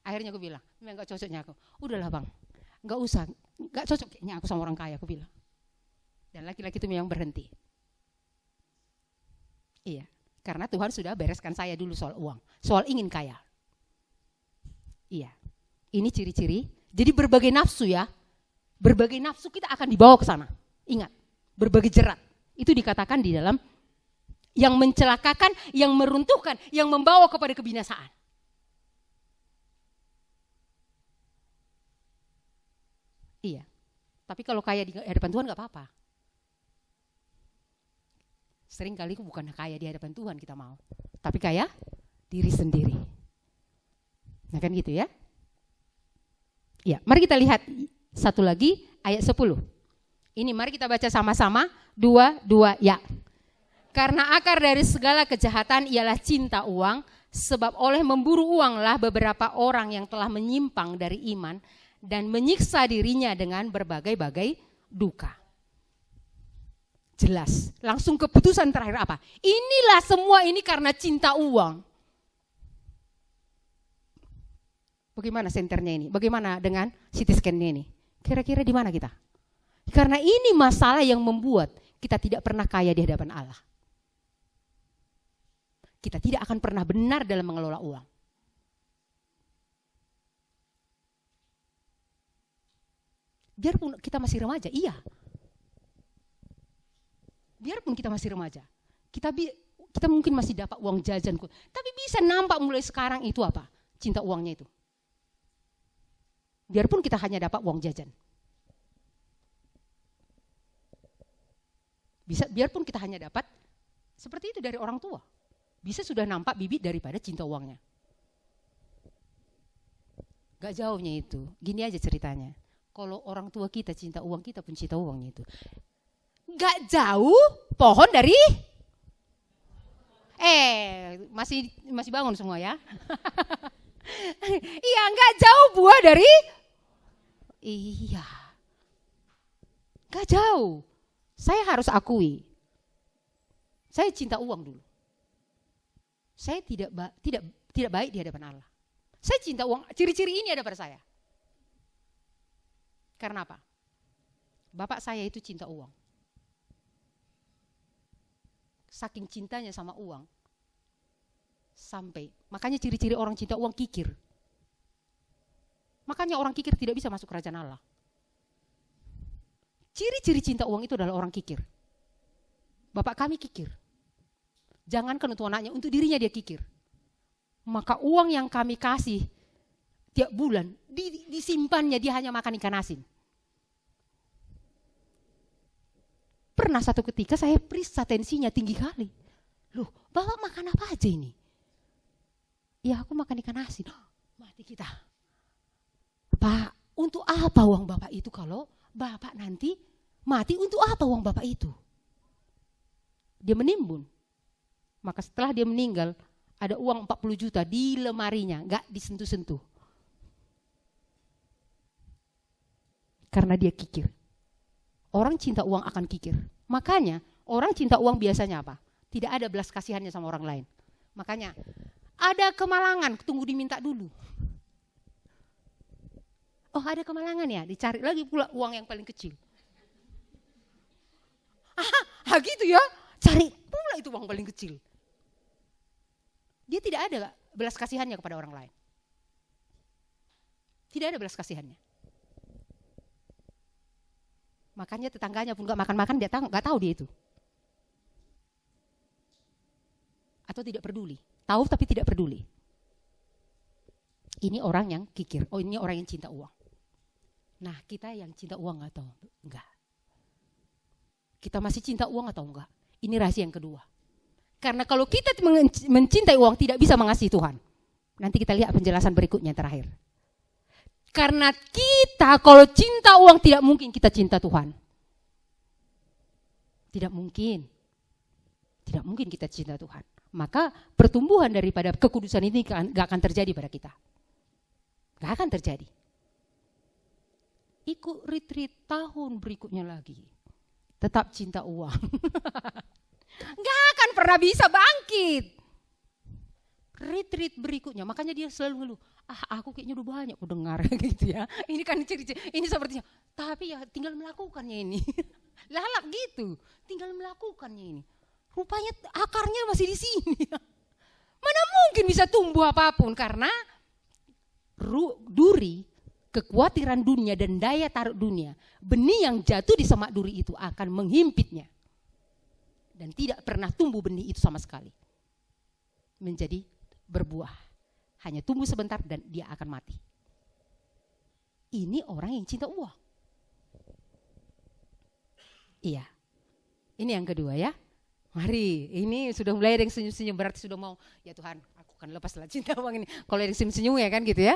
Akhirnya aku bilang, memang gak cocoknya aku. Udahlah Bang, gak usah, gak cocok kayaknya aku sama orang kaya, aku bilang. Dan laki-laki itu memang berhenti. Iya, karena Tuhan sudah bereskan saya dulu soal uang, soal ingin kaya. Iya, ini ciri-ciri. Jadi berbagai nafsu ya, berbagai nafsu kita akan dibawa ke sana. Ingat, berbagai jerat. Itu dikatakan di dalam yang mencelakakan, yang meruntuhkan, yang membawa kepada kebinasaan. Iya, tapi kalau kaya di hadapan Tuhan gak apa-apa. Sering kali bukan kaya di hadapan Tuhan kita mau, tapi kaya diri sendiri. Nah kan gitu ya. Ya, mari kita lihat satu lagi ayat 10. Ini mari kita baca sama-sama, 2 ya. Karena akar dari segala kejahatan ialah cinta uang, sebab oleh memburu uanglah beberapa orang yang telah menyimpang dari iman dan menyiksa dirinya dengan berbagai-bagai duka. Jelas, langsung keputusan terakhir apa? Inilah semua ini karena cinta uang. Bagaimana senternya ini? Bagaimana dengan CT scan-nya ini? Kira-kira di mana kita? Karena ini masalah yang membuat kita tidak pernah kaya di hadapan Allah. Kita tidak akan pernah benar dalam mengelola uang. Biarpun kita masih remaja, iya. Biarpun kita masih remaja, kita mungkin masih dapat uang jajan, tapi bisa nampak mulai sekarang itu apa? Cinta uangnya itu. Biarpun kita hanya dapat uang jajan. Biarpun kita hanya dapat seperti itu dari orang tua. Bisa sudah nampak bibit daripada cinta uangnya. Gak jauhnya itu, gini aja ceritanya. Kalau orang tua kita cinta uang, kita pun cinta uangnya itu. Gak jauh pohon dari masih bangun semua ya. Iya, gak jauh buah dari gak jauh. Saya harus akui, saya cinta uang dulu. Saya tidak baik di hadapan Allah. Saya cinta uang, ciri-ciri ini ada pada saya. Karena apa? Bapak saya itu cinta uang. Saking cintanya sama uang, makanya ciri-ciri orang cinta uang kikir. Makanya orang kikir tidak bisa masuk kerajaan Allah. Ciri-ciri cinta uang itu adalah orang kikir. Bapak kami kikir. Jangankan untuk anaknya, untuk dirinya dia kikir. Maka uang yang kami kasih Tiap bulan disimpannya dia hanya makan ikan asin. Pernah satu ketika saya periksa tensinya tinggi kali. Loh, Bapak makan apa aja ini? Ya aku makan ikan asin. Mati kita. Pak, untuk apa uang Bapak itu kalau Bapak nanti mati, untuk apa uang Bapak itu? Dia menimbun. Maka setelah dia meninggal, ada uang 40 juta di lemarinya, gak disentuh-sentuh. Karena dia kikir. Orang cinta uang akan kikir. Makanya orang cinta uang biasanya apa? Tidak ada belas kasihannya sama orang lain. Makanya ada kemalangan, tunggu diminta dulu. Oh ada kemalangan ya, dicari lagi pula uang yang paling kecil. Gitu ya, cari pula itu uang paling kecil. Dia tidak ada belas kasihannya kepada orang lain. Tidak ada belas kasihannya. Makanya tetangganya pun gak makan-makan, dia gak tahu dia itu. Atau tidak peduli. Tahu tapi tidak peduli. Ini orang yang kikir. Oh ini orang yang cinta uang. Nah kita yang cinta uang atau enggak? Kita masih cinta uang atau enggak? Ini rahasia yang kedua. Karena kalau kita mencintai uang tidak bisa mengasihi Tuhan. Nanti kita lihat penjelasan berikutnya yang terakhir. Karena kita kalau cinta uang tidak mungkin kita cinta Tuhan. Tidak mungkin. Tidak mungkin kita cinta Tuhan. Maka pertumbuhan daripada kekudusan ini gak akan terjadi pada kita. Gak akan terjadi. Ikut retreat tahun berikutnya lagi. Tetap cinta uang. Gak akan pernah bisa bangkit. Retreat berikutnya, makanya dia selalu ngeluh. Aku kayaknya udah banyak aku dengar gitu ya. Ini kan ciri-ciri, ini sepertinya. Tapi ya tinggal melakukannya ini. Lalap gitu, tinggal melakukannya ini. Rupanya akarnya masih di sini. Mana mungkin bisa tumbuh apapun karena duri, kekhawatiran dunia dan daya tarik dunia, benih yang jatuh di semak duri itu akan menghimpitnya. Dan tidak pernah tumbuh benih itu sama sekali. Menjadi berbuah. Hanya tumbuh sebentar dan dia akan mati. Ini orang yang cinta uang. Iya. Ini yang kedua ya. Mari, ini sudah mulai ada yang senyum-senyum, berarti sudah mau, ya Tuhan, aku akan lepaslah cinta uang ini. Kalau ada yang senyum-senyum ya kan gitu ya.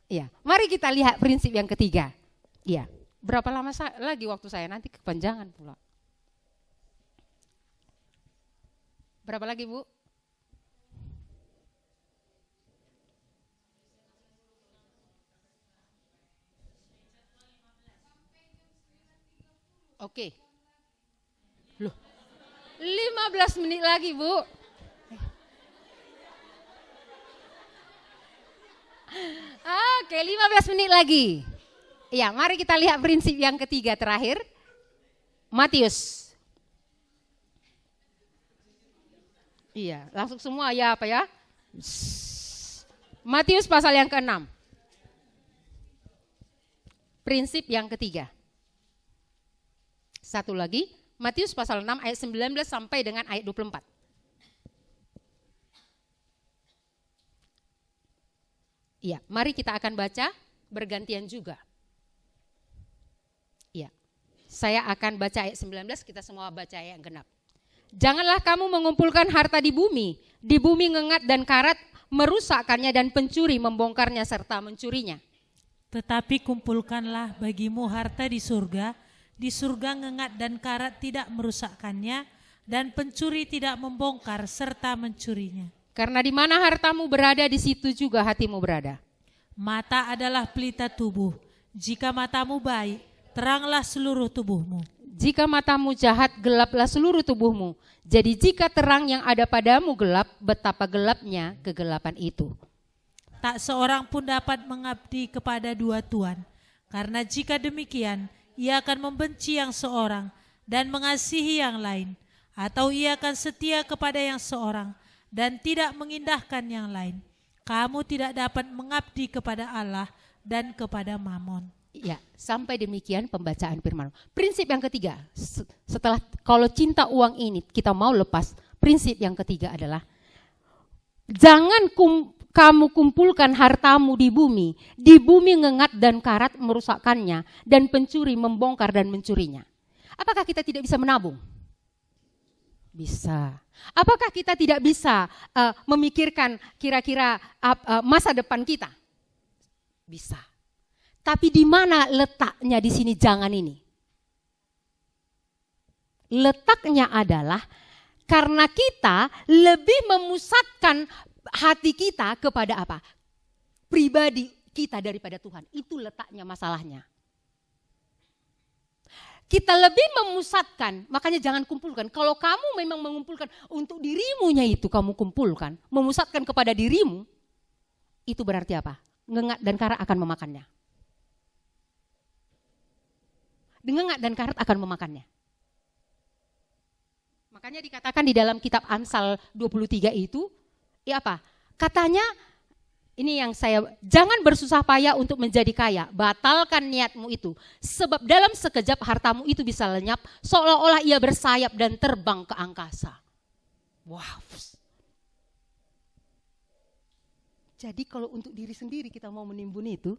Iya. Mari kita lihat prinsip yang ketiga. Iya. Berapa lama lagi waktu saya? Nanti kepanjangan pula. Berapa lagi Bu? Oke. Loh. 15 menit lagi, Bu. Oke, 15 menit lagi. Ya, mari kita lihat prinsip yang ketiga terakhir. Matius. Iya, langsung semua ya apa ya? Matius pasal yang ke-6. Prinsip yang ketiga. Satu lagi, Matius pasal 6 ayat 19 sampai dengan ayat 24. Iya, mari kita akan baca bergantian juga. Iya. Saya akan baca ayat 19, kita semua baca ayat yang genap. Janganlah kamu mengumpulkan harta di bumi ngengat dan karat merusakkannya dan pencuri membongkarnya serta mencurinya. Tetapi kumpulkanlah bagimu harta di surga ngengat dan karat tidak merusakkannya dan pencuri tidak membongkar serta mencurinya. Karena di mana hartamu berada, di situ juga hatimu berada. Mata adalah pelita tubuh. Jika matamu baik, teranglah seluruh tubuhmu. Jika matamu jahat, gelaplah seluruh tubuhmu. Jadi jika terang yang ada padamu gelap, betapa gelapnya kegelapan itu. Tak seorang pun dapat mengabdi kepada dua tuan. Karena jika demikian, ia akan membenci yang seorang dan mengasihi yang lain. Atau ia akan setia kepada yang seorang dan tidak mengindahkan yang lain. Kamu tidak dapat mengabdi kepada Allah dan kepada Mamon. Ya, sampai demikian pembacaan firman. Prinsip yang ketiga, setelah kalau cinta uang ini kita mau lepas, prinsip yang ketiga adalah jangan kamu kumpulkan hartamu di bumi ngengat dan karat merusakkannya, dan pencuri membongkar dan mencurinya. Apakah kita tidak bisa menabung? Bisa. Apakah kita tidak bisa memikirkan kira-kira masa depan kita? Bisa. Tapi di mana letaknya di sini jangan ini? Letaknya adalah karena kita lebih memusatkan hati kita kepada apa? Pribadi kita daripada Tuhan. Itu letaknya masalahnya. Kita lebih memusatkan, makanya jangan kumpulkan. Kalau kamu memang mengumpulkan untuk dirimunya itu kamu kumpulkan, memusatkan kepada dirimu, itu berarti apa? Ngengat dan karat akan memakannya. Ngengat dan karat akan memakannya. Makanya dikatakan di dalam kitab Amsal 23 itu, ya apa? Katanya, ini yang jangan bersusah payah untuk menjadi kaya, batalkan niatmu itu. Sebab dalam sekejap hartamu itu bisa lenyap, seolah-olah ia bersayap dan terbang ke angkasa. Wow. Jadi kalau untuk diri sendiri kita mau menimbun itu,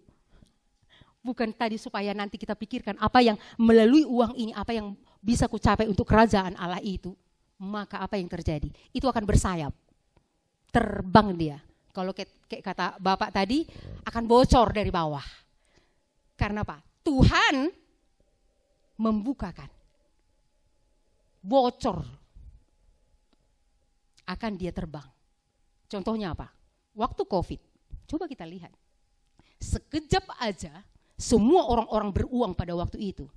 bukan tadi supaya nanti kita pikirkan apa yang melalui uang ini, apa yang bisa kucapai untuk kerajaan Allah itu. Maka apa yang terjadi? Itu akan bersayap, terbang dia. Kalau kayak kata Bapak tadi, akan bocor dari bawah. Karena apa? Tuhan membukakan. Bocor. Akan dia terbang. Contohnya apa? Waktu COVID. Coba kita lihat. Sekejap aja, semua orang-orang beruang pada waktu itu.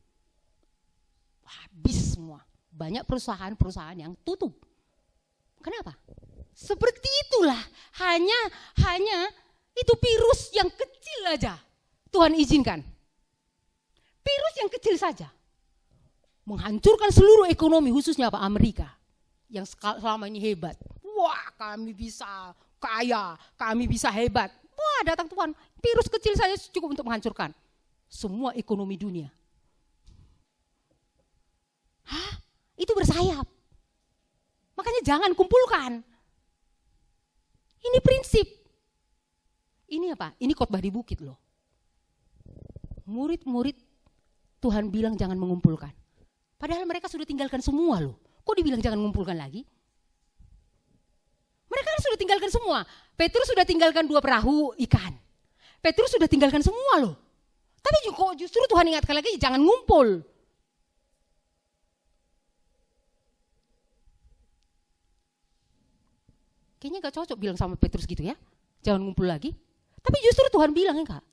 Habis semua. Banyak perusahaan-perusahaan yang tutup. Kenapa? Seperti itulah, hanya itu virus yang kecil aja Tuhan izinkan. Virus yang kecil saja menghancurkan seluruh ekonomi, khususnya apa? Amerika yang selama ini hebat. Wah, kami bisa kaya, kami bisa hebat. Wah, datang Tuhan, virus kecil saja cukup untuk menghancurkan semua ekonomi dunia. Hah? Itu bersayap. Makanya jangan kumpulkan. Ini prinsip. Ini apa? Ini khotbah di bukit loh. Murid-murid Tuhan bilang jangan mengumpulkan. Padahal mereka sudah tinggalkan semua loh. Kok dibilang jangan mengumpulkan lagi? Mereka kan sudah tinggalkan semua. Petrus sudah tinggalkan 2 perahu ikan. Petrus sudah tinggalkan semua loh. Tapi kok justru Tuhan ingatkan lagi jangan ngumpul. Kayaknya gak cocok bilang sama Petrus gitu ya. Jangan ngumpul lagi. Tapi justru Tuhan bilang enggak.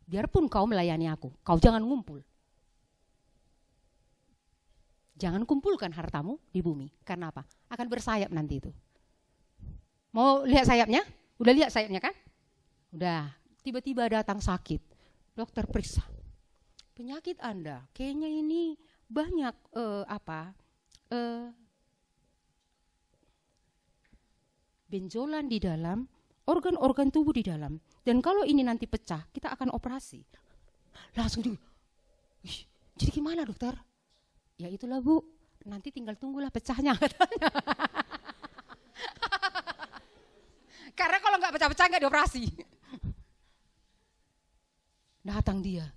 Biarpun kau melayani aku, kau jangan ngumpul. Jangan kumpulkan hartamu di bumi. Karena apa? Akan bersayap nanti itu. Mau lihat sayapnya? Udah lihat sayapnya kan? Udah. Tiba-tiba datang sakit. Dokter periksa. Penyakit Anda kayaknya ini banyak benjolan di dalam, organ-organ tubuh di dalam. Dan kalau ini nanti pecah, kita akan operasi. Langsung jadi gimana dokter? Ya itulah Bu, nanti tinggal tunggulah pecahnya katanya. Karena kalau nggak pecah-pecah nggak dioperasi. Datang dia,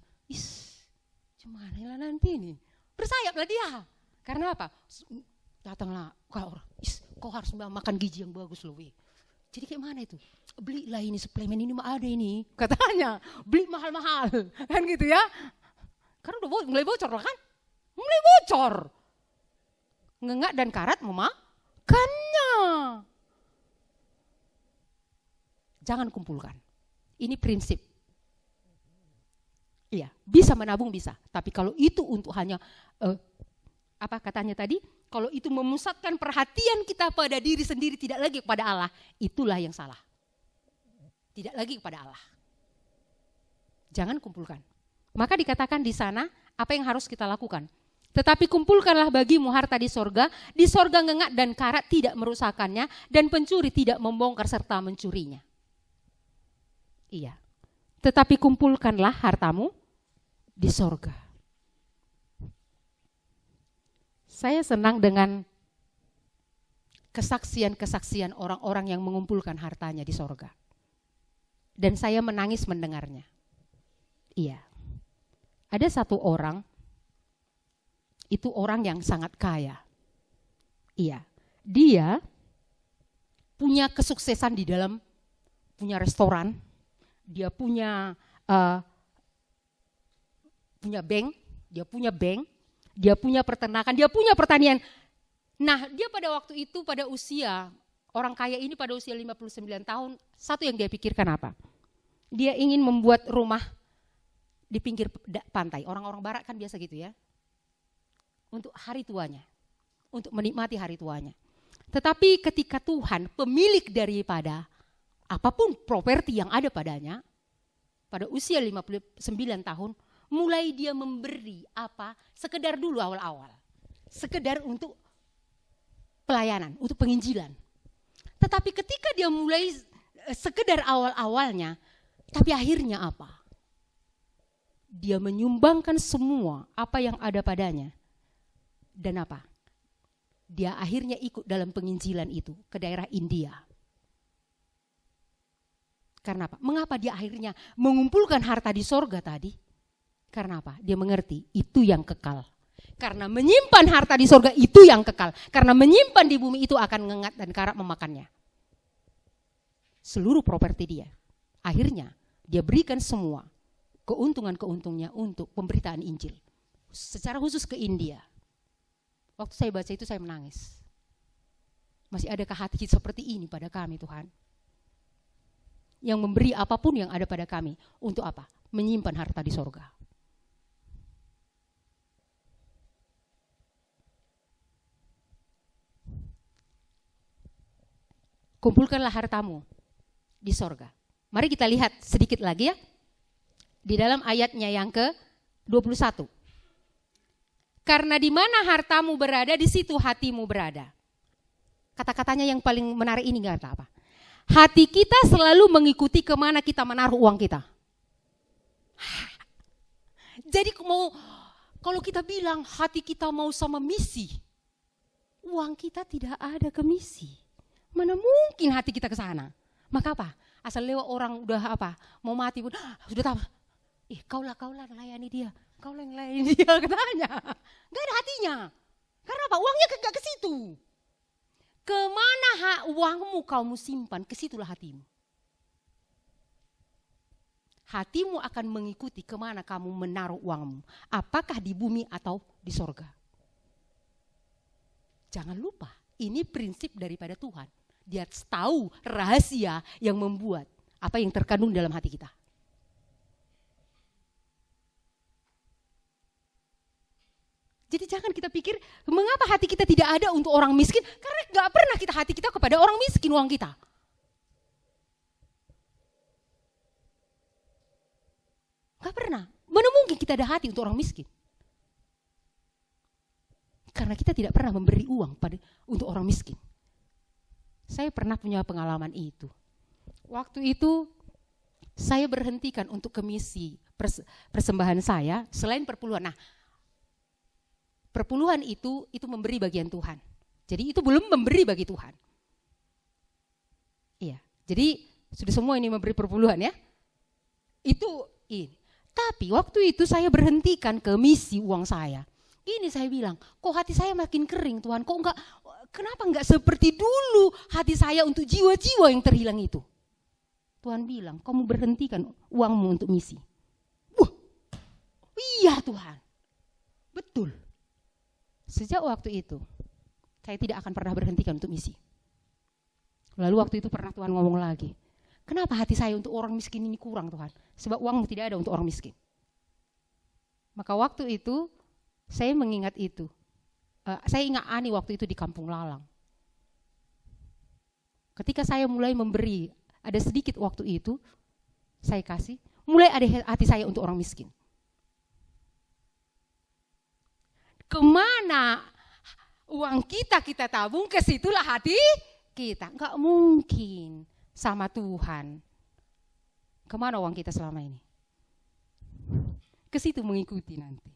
gimana lah nanti ini? Bersayaplah dia. Karena apa? Datanglah kau harus makan gizi yang bagus loh. Jadi kayak mana itu? Belilah ini suplemen ini mah ada ini. Katanya beli mahal-mahal. Kan gitu ya. Karena udah mulai bocor lah kan. Mulai bocor. Ngengat dan karat memakannya. Jangan kumpulkan. Ini prinsip. Iya, bisa menabung bisa. Tapi kalau itu untuk hanya apa katanya tadi? Kalau itu memusatkan perhatian kita pada diri sendiri, tidak lagi kepada Allah, itulah yang salah. Tidak lagi kepada Allah. Jangan kumpulkan. Maka dikatakan di sana, apa yang harus kita lakukan? Tetapi kumpulkanlah bagimu harta di sorga ngengat dan karat tidak merusakkannya, dan pencuri tidak membongkar serta mencurinya. Iya. Tetapi kumpulkanlah hartamu di sorga. Saya senang dengan kesaksian-kesaksian orang-orang yang mengumpulkan hartanya di sorga. dan saya menangis mendengarnya. Iya. Ada satu orang, itu orang yang sangat kaya. Iya. Dia punya kesuksesan di dalam, punya restoran, dia punya bank, dia punya peternakan, dia punya pertanian. Nah, dia pada waktu itu, pada usia, orang kaya ini pada usia 59 tahun, satu yang dia pikirkan apa? Dia ingin membuat rumah di pinggir pantai. Orang-orang barat kan biasa gitu ya. Untuk hari tuanya, untuk menikmati hari tuanya. Tetapi ketika Tuhan, pemilik daripada apapun properti yang ada padanya, pada usia 59 tahun, mulai dia memberi apa? Sekedar dulu awal-awal. Sekedar untuk pelayanan, untuk penginjilan. Tetapi ketika dia mulai sekedar awal-awalnya, tapi akhirnya apa? Dia menyumbangkan semua apa yang ada padanya. Dan apa? Dia akhirnya ikut dalam penginjilan itu ke daerah India. Karena apa? Mengapa dia akhirnya mengumpulkan harta di sorga tadi? Karena apa? Dia mengerti itu yang kekal. Karena menyimpan harta di sorga itu yang kekal. Karena menyimpan di bumi itu akan ngengat dan karat memakannya. Seluruh properti dia. Akhirnya dia berikan semua keuntungan-keuntungnya untuk pemberitaan Injil. Secara khusus ke India. Waktu saya baca itu saya menangis. Masih adakah hati seperti ini pada kami Tuhan? Yang memberi apapun yang ada pada kami. Untuk apa? Menyimpan harta di sorga. Kumpulkanlah hartamu di sorga. Mari kita lihat sedikit lagi ya. Di dalam ayatnya yang ke-21. Karena di mana hartamu berada, di situ hatimu berada. Kata-katanya yang paling menarik ini kata apa? Hati kita selalu mengikuti kemana kita menaruh uang kita. Jadi kalau kita bilang hati kita mau sama misi, uang kita tidak ada ke misi. Mana mungkin hati kita ke sana? Maka apa? Asal lewat orang udah apa? Mau mati pun sudah tahu. Kaulah layani dia. Kau yang lain dia katanya. Gak ada hatinya. Karena apa? Uangnya gak ke situ. Kemana uangmu kamu simpan, ke situlah hatimu. Hatimu akan mengikuti kemana kamu menaruh uangmu. Apakah di bumi atau di sorga. Jangan lupa, ini prinsip daripada Tuhan. Dia tahu rahasia yang membuat apa yang terkandung dalam hati kita. Jadi jangan kita pikir, mengapa hati kita tidak ada untuk orang miskin? Karena gak pernah hati kita kepada orang miskin uang kita. Gak pernah. Mana mungkin kita ada hati untuk orang miskin? Karena kita tidak pernah memberi uang untuk orang miskin. Saya pernah punya pengalaman itu. Waktu itu saya berhentikan untuk ke misi persembahan saya selain perpuluhan. Nah, perpuluhan itu memberi bagian Tuhan. Jadi itu belum memberi bagi Tuhan. Iya. Jadi sudah semua ini memberi perpuluhan ya. Itu ini. Tapi waktu itu saya berhentikan ke misi uang saya. Ini saya bilang, kok hati saya makin kering Tuhan, kenapa enggak seperti dulu hati saya untuk jiwa-jiwa yang terhilang itu. Tuhan bilang, kamu berhentikan uangmu untuk misi. Wah, iya Tuhan, betul. Sejak waktu itu, saya tidak akan pernah berhentikan untuk misi. Lalu waktu itu pernah Tuhan ngomong lagi, kenapa hati saya untuk orang miskin ini kurang Tuhan? Sebab uangmu tidak ada untuk orang miskin. Maka waktu itu, saya mengingat itu. Saya ingat Ani waktu itu di Kampung Lalang. Ketika saya mulai memberi, ada sedikit waktu itu, saya kasih, mulai ada hati saya untuk orang miskin. Kemana uang kita tabung, ke situlah hati kita. Enggak mungkin sama Tuhan. Kemana uang kita selama ini? Ke situ mengikuti nanti.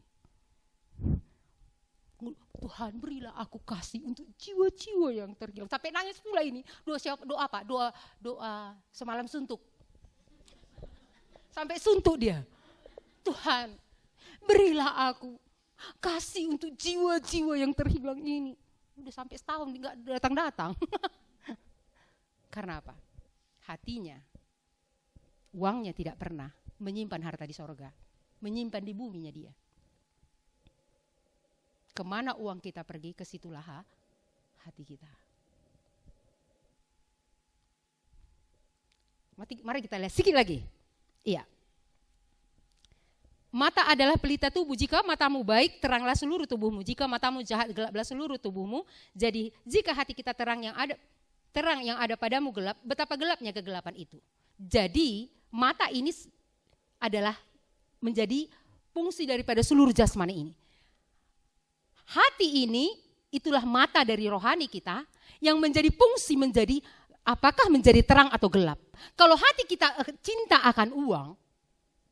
Tuhan berilah aku kasih untuk jiwa-jiwa yang terhilang. Sampai nangis pula ini. Doa semalam suntuk. Sampai suntuk dia. Tuhan, berilah aku kasih untuk jiwa-jiwa yang terhilang ini. Udah sampai setahun nggak datang-datang. Karena apa? Hatinya, uangnya tidak pernah menyimpan harta di sorga, menyimpan di buminya dia. Kemana uang kita pergi, ke situlah hati kita. Mari kita lihat sedikit lagi. Iya. Mata adalah pelita tubuh. Jika matamu baik, teranglah seluruh tubuhmu. Jika matamu jahat, gelaplah seluruh tubuhmu. Jadi jika hati kita terang yang ada padamu gelap, betapa gelapnya kegelapan itu. Jadi mata ini adalah menjadi fungsi daripada seluruh jasmani ini. Hati ini itulah mata dari rohani kita yang menjadi fungsi apakah menjadi terang atau gelap. Kalau hati kita cinta akan uang,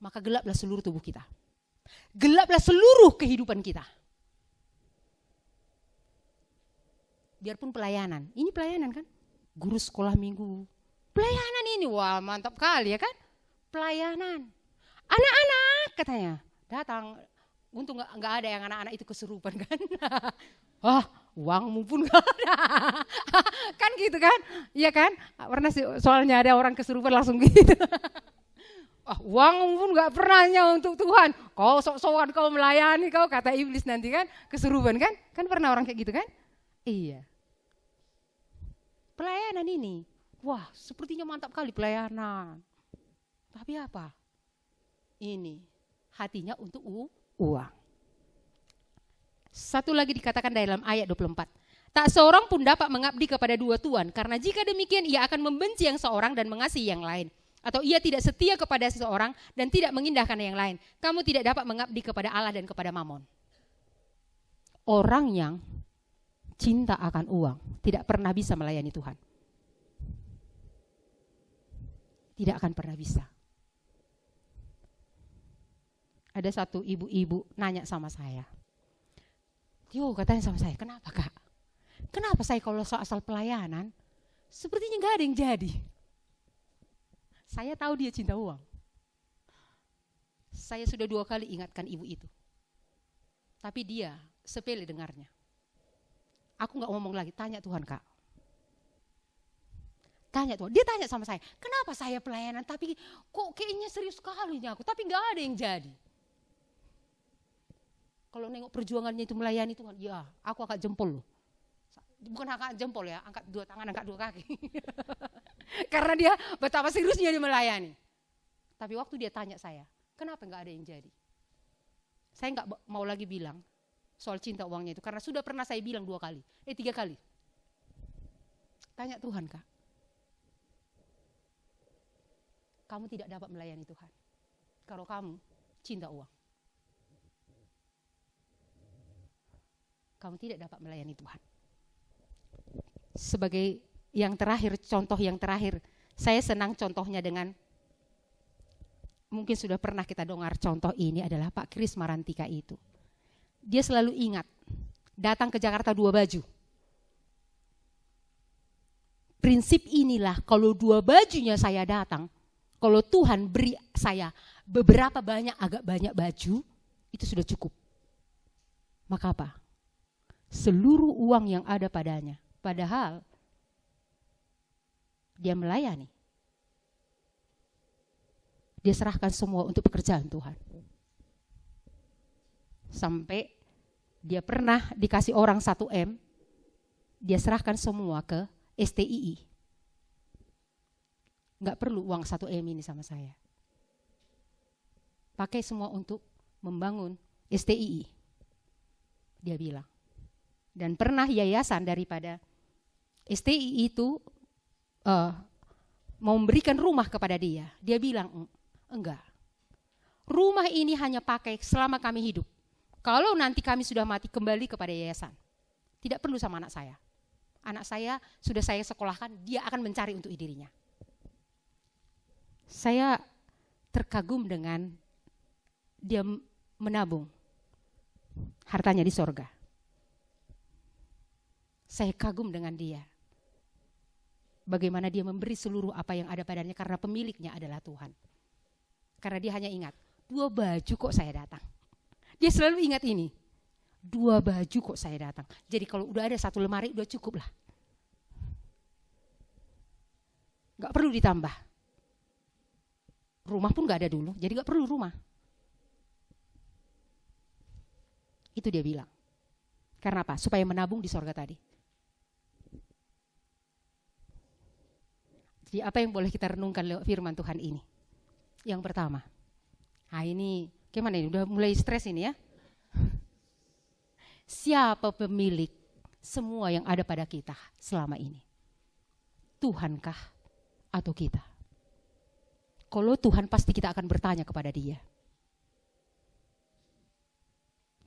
maka gelaplah seluruh tubuh kita. Gelaplah seluruh kehidupan kita. Biarpun pelayanan, ini pelayanan kan? Guru sekolah minggu, pelayanan ini, wah mantap kali ya kan? Pelayanan. Anak-anak katanya, datang. Untung nggak ada yang anak-anak itu kesurupan kan? Wah, uangmu pun nggak ada. Kan gitu kan? Iya kan? Pernah sih, soalnya ada orang kesurupan langsung gitu. Uangmu pun nggak pernahnya untuk Tuhan. Kau sok-sokan kau melayani kau, kata iblis nanti kan, kesurupan kan? Kan pernah orang kayak gitu kan? Iya. Pelayanan ini, wah sepertinya mantap kali pelayanan. Tapi apa? Ini hatinya untuk uang. Satu lagi dikatakan dalam ayat 24. Tak seorang pun dapat mengabdi kepada dua tuan, karena jika demikian ia akan membenci yang seorang dan mengasihi yang lain. Atau ia tidak setia kepada seseorang dan tidak mengindahkan yang lain. Kamu tidak dapat mengabdi kepada Allah dan kepada Mamon. Orang yang cinta akan uang tidak pernah bisa melayani Tuhan. Tidak akan pernah bisa. Ada satu ibu-ibu nanya sama saya. Katanya sama saya, kenapa Kak? Kenapa saya kalau asal pelayanan, sepertinya gak ada yang jadi. Saya tahu dia cinta uang. Saya sudah 2 kali ingatkan ibu itu. Tapi dia sepele dengarnya. Aku gak ngomong lagi, tanya Tuhan Kak. Tanya Tuhan, dia tanya sama saya, kenapa saya pelayanan tapi kok kayaknya serius sekali aku, tapi gak ada yang jadi. Kalau nengok perjuangannya itu melayani Tuhan, ya aku angkat jempol loh. Bukan angkat jempol ya, angkat 2 tangan, angkat 2 kaki. Karena dia betapa seriusnya dia melayani. Tapi waktu dia tanya saya, kenapa gak ada yang jadi? Saya gak mau lagi bilang soal cinta uangnya itu, karena sudah pernah saya bilang 3 kali. Tanya Tuhan Kak. Kamu tidak dapat melayani Tuhan kalau kamu cinta uang. Kamu tidak dapat melayani Tuhan. Sebagai yang terakhir, contoh yang terakhir, saya senang contohnya dengan, mungkin sudah pernah kita dengar contoh ini adalah Pak Kris Marantika itu. Dia selalu ingat, datang ke Jakarta 2 baju. Prinsip inilah, kalau 2 bajunya saya datang, kalau Tuhan beri saya beberapa agak banyak baju, itu sudah cukup. Maka apa? Seluruh uang yang ada padanya, padahal dia melayani. Dia serahkan semua untuk pekerjaan Tuhan. Sampai dia pernah dikasih orang 1 M, dia serahkan semua ke STII. Gak perlu uang 1 M ini sama saya. Pakai semua untuk membangun STII. Dia bilang. Dan pernah yayasan daripada STII itu mau memberikan rumah kepada dia. Dia bilang, enggak. Rumah ini hanya pakai selama kami hidup. Kalau nanti kami sudah mati, kembali kepada yayasan. Tidak perlu sama anak saya. Anak saya sudah saya sekolahkan, dia akan mencari untuk dirinya. Saya terkagum dengan dia menabung hartanya di sorga. Saya kagum dengan dia. Bagaimana dia memberi seluruh apa yang ada padanya karena pemiliknya adalah Tuhan. Karena dia hanya ingat, 2 baju kok saya datang. Dia selalu ingat ini, 2 baju kok saya datang. Jadi kalau udah ada 1 lemari udah cukup lah. Gak perlu ditambah. Rumah pun gak ada dulu, jadi gak perlu rumah. Itu dia bilang. Karena apa? Supaya menabung di sorga tadi. Jadi apa yang boleh kita renungkan lewat firman Tuhan ini? Yang pertama, ini gimana ini? Udah mulai stres ini ya. Siapa pemilik semua yang ada pada kita selama ini? Tuhankah atau kita? Kalau Tuhan pasti kita akan bertanya kepada Dia.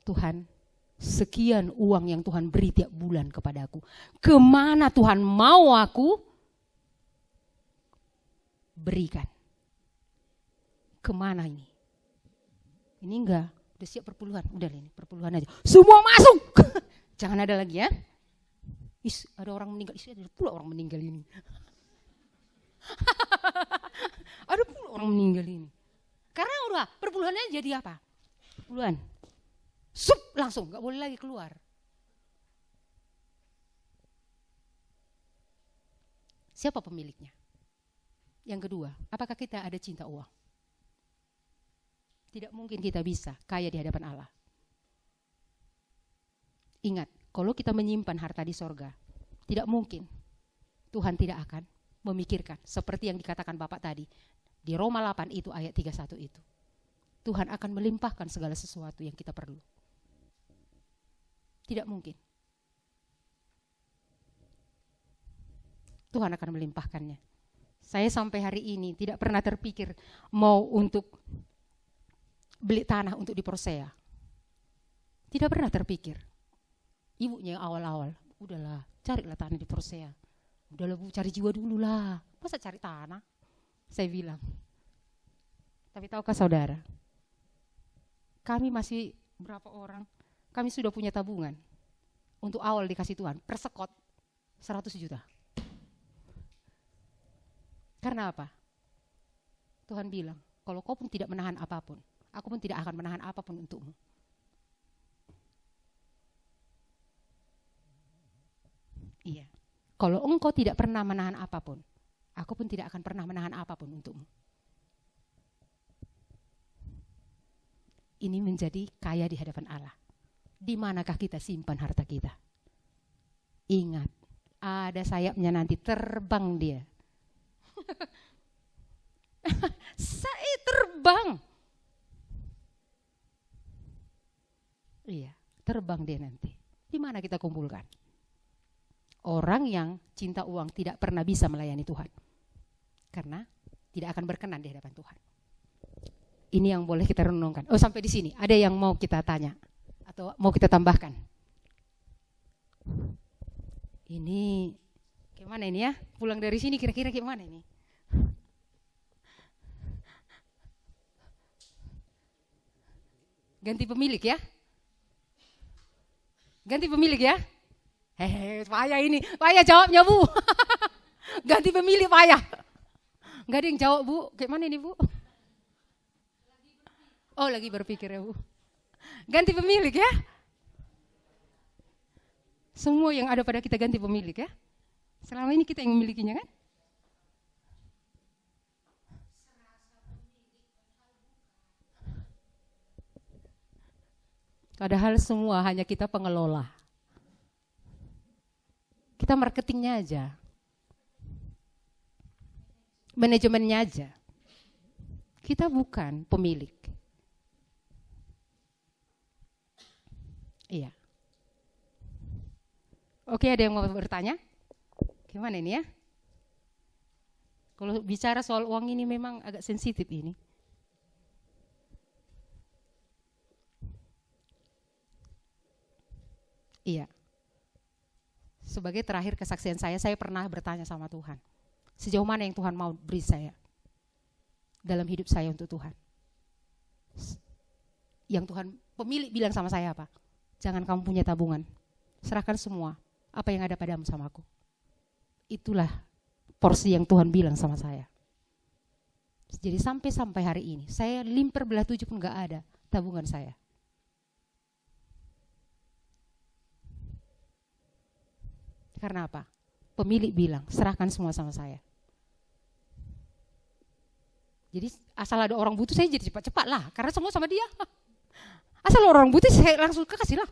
Tuhan, sekian uang yang Tuhan beri tiap bulan kepadaku. Kemana Tuhan mau aku berikan? Kemana ini? Ini enggak, udah siap perpuluhan. Udah ini, perpuluhan aja. Semua masuk. Jangan ada lagi ya. Ada orang meninggal, ada pula orang meninggal ini. Ada pula orang meninggal ini. Karena udah perpuluhannya jadi apa? Perpuluhan. Langsung, enggak boleh lagi keluar. Siapa pemiliknya? Yang kedua, apakah kita ada cinta uang? Tidak mungkin kita bisa kaya di hadapan Allah. Ingat, kalau kita menyimpan harta di sorga, tidak mungkin Tuhan tidak akan memikirkan. Seperti yang dikatakan Bapak tadi, di Roma 8 itu ayat 31 itu. Tuhan akan melimpahkan segala sesuatu yang kita perlu. Tidak mungkin. Tuhan akan melimpahkannya. Saya sampai hari ini tidak pernah terpikir mau untuk beli tanah untuk di Persea. Tidak pernah terpikir. Ibunya yang awal-awal, udahlah carilah tanah di Persea. Udahlah Bu, cari jiwa dulu lah. Masa cari tanah? Saya bilang. Tapi tahukah saudara, kami masih berapa orang, kami sudah punya tabungan. Untuk awal dikasih Tuhan, persekot 100 juta. Karena apa? Tuhan bilang, kalau kau pun tidak menahan apapun, aku pun tidak akan menahan apapun untukmu. Iya. Kalau engkau tidak pernah menahan apapun, aku pun tidak akan pernah menahan apapun untukmu. Ini menjadi kaya di hadapan Allah. Di manakah kita simpan harta kita? Ingat, ada sayapnya nanti, terbang dia. Saya terbang. Iya, terbang dia nanti. Di mana kita kumpulkan? Orang yang cinta uang tidak pernah bisa melayani Tuhan. Karena tidak akan berkenan di hadapan Tuhan. Ini yang boleh kita renungkan. Oh, sampai di sini. Ada yang mau kita tanya atau mau kita tambahkan? Ini gimana ini ya? Pulang dari sini kira-kira gimana ini? Ganti pemilik ya? Ganti pemilik ya? Payah ini. Payah jawabnya Bu. Ganti pemilik payah. Gak ada yang jawab Bu. Gimana ini Bu? Oh, lagi berpikir ya Bu. Ganti pemilik ya? Semua yang ada pada kita ganti pemilik ya? Selama ini kita yang memilikinya kan? Padahal semua hanya kita pengelola. Kita marketingnya aja. Manajemennya aja. Kita bukan pemilik. Iya. Oke, ada yang mau bertanya? Gimana ini ya? Kalau bicara soal uang ini memang agak sensitif ini. Iya. Sebagai terakhir kesaksian saya pernah bertanya sama Tuhan. Sejauh mana yang Tuhan mau beri saya dalam hidup saya untuk Tuhan? Yang Tuhan pemilik bilang sama saya apa? Jangan kamu punya tabungan. Serahkan semua apa yang ada padamu sama aku. Itulah porsi yang Tuhan bilang sama saya. Jadi sampai hari ini, saya limper belah 7 pun gak ada tabungan saya. Karena apa? Pemilik bilang, serahkan semua sama saya. Jadi asal ada orang butuh saya jadi cepat-cepat lah, karena semua sama dia. Asal orang butuh saya langsung kasih lah.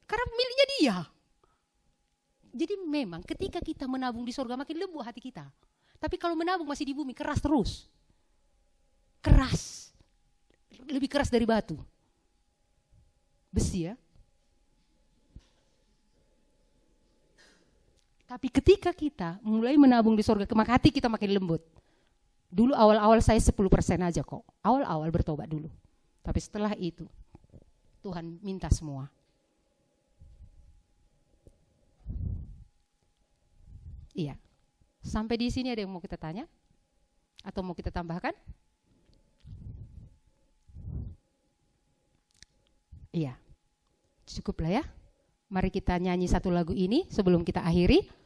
Karena miliknya dia. Jadi memang ketika kita menabung di surga makin lembut hati kita. Tapi kalau menabung masih di bumi keras terus. Keras. Lebih keras dari batu. Besi ya. Tapi ketika kita mulai menabung di surga, maka hati kita makin lembut. Dulu awal-awal saya 10% aja kok. Awal-awal bertobat dulu. Tapi setelah itu Tuhan minta semua. Iya. Sampai di sini ada yang mau kita tanya? Atau mau kita tambahkan? Iya. Cukuplah ya. Mari kita nyanyi satu lagu ini sebelum kita akhiri.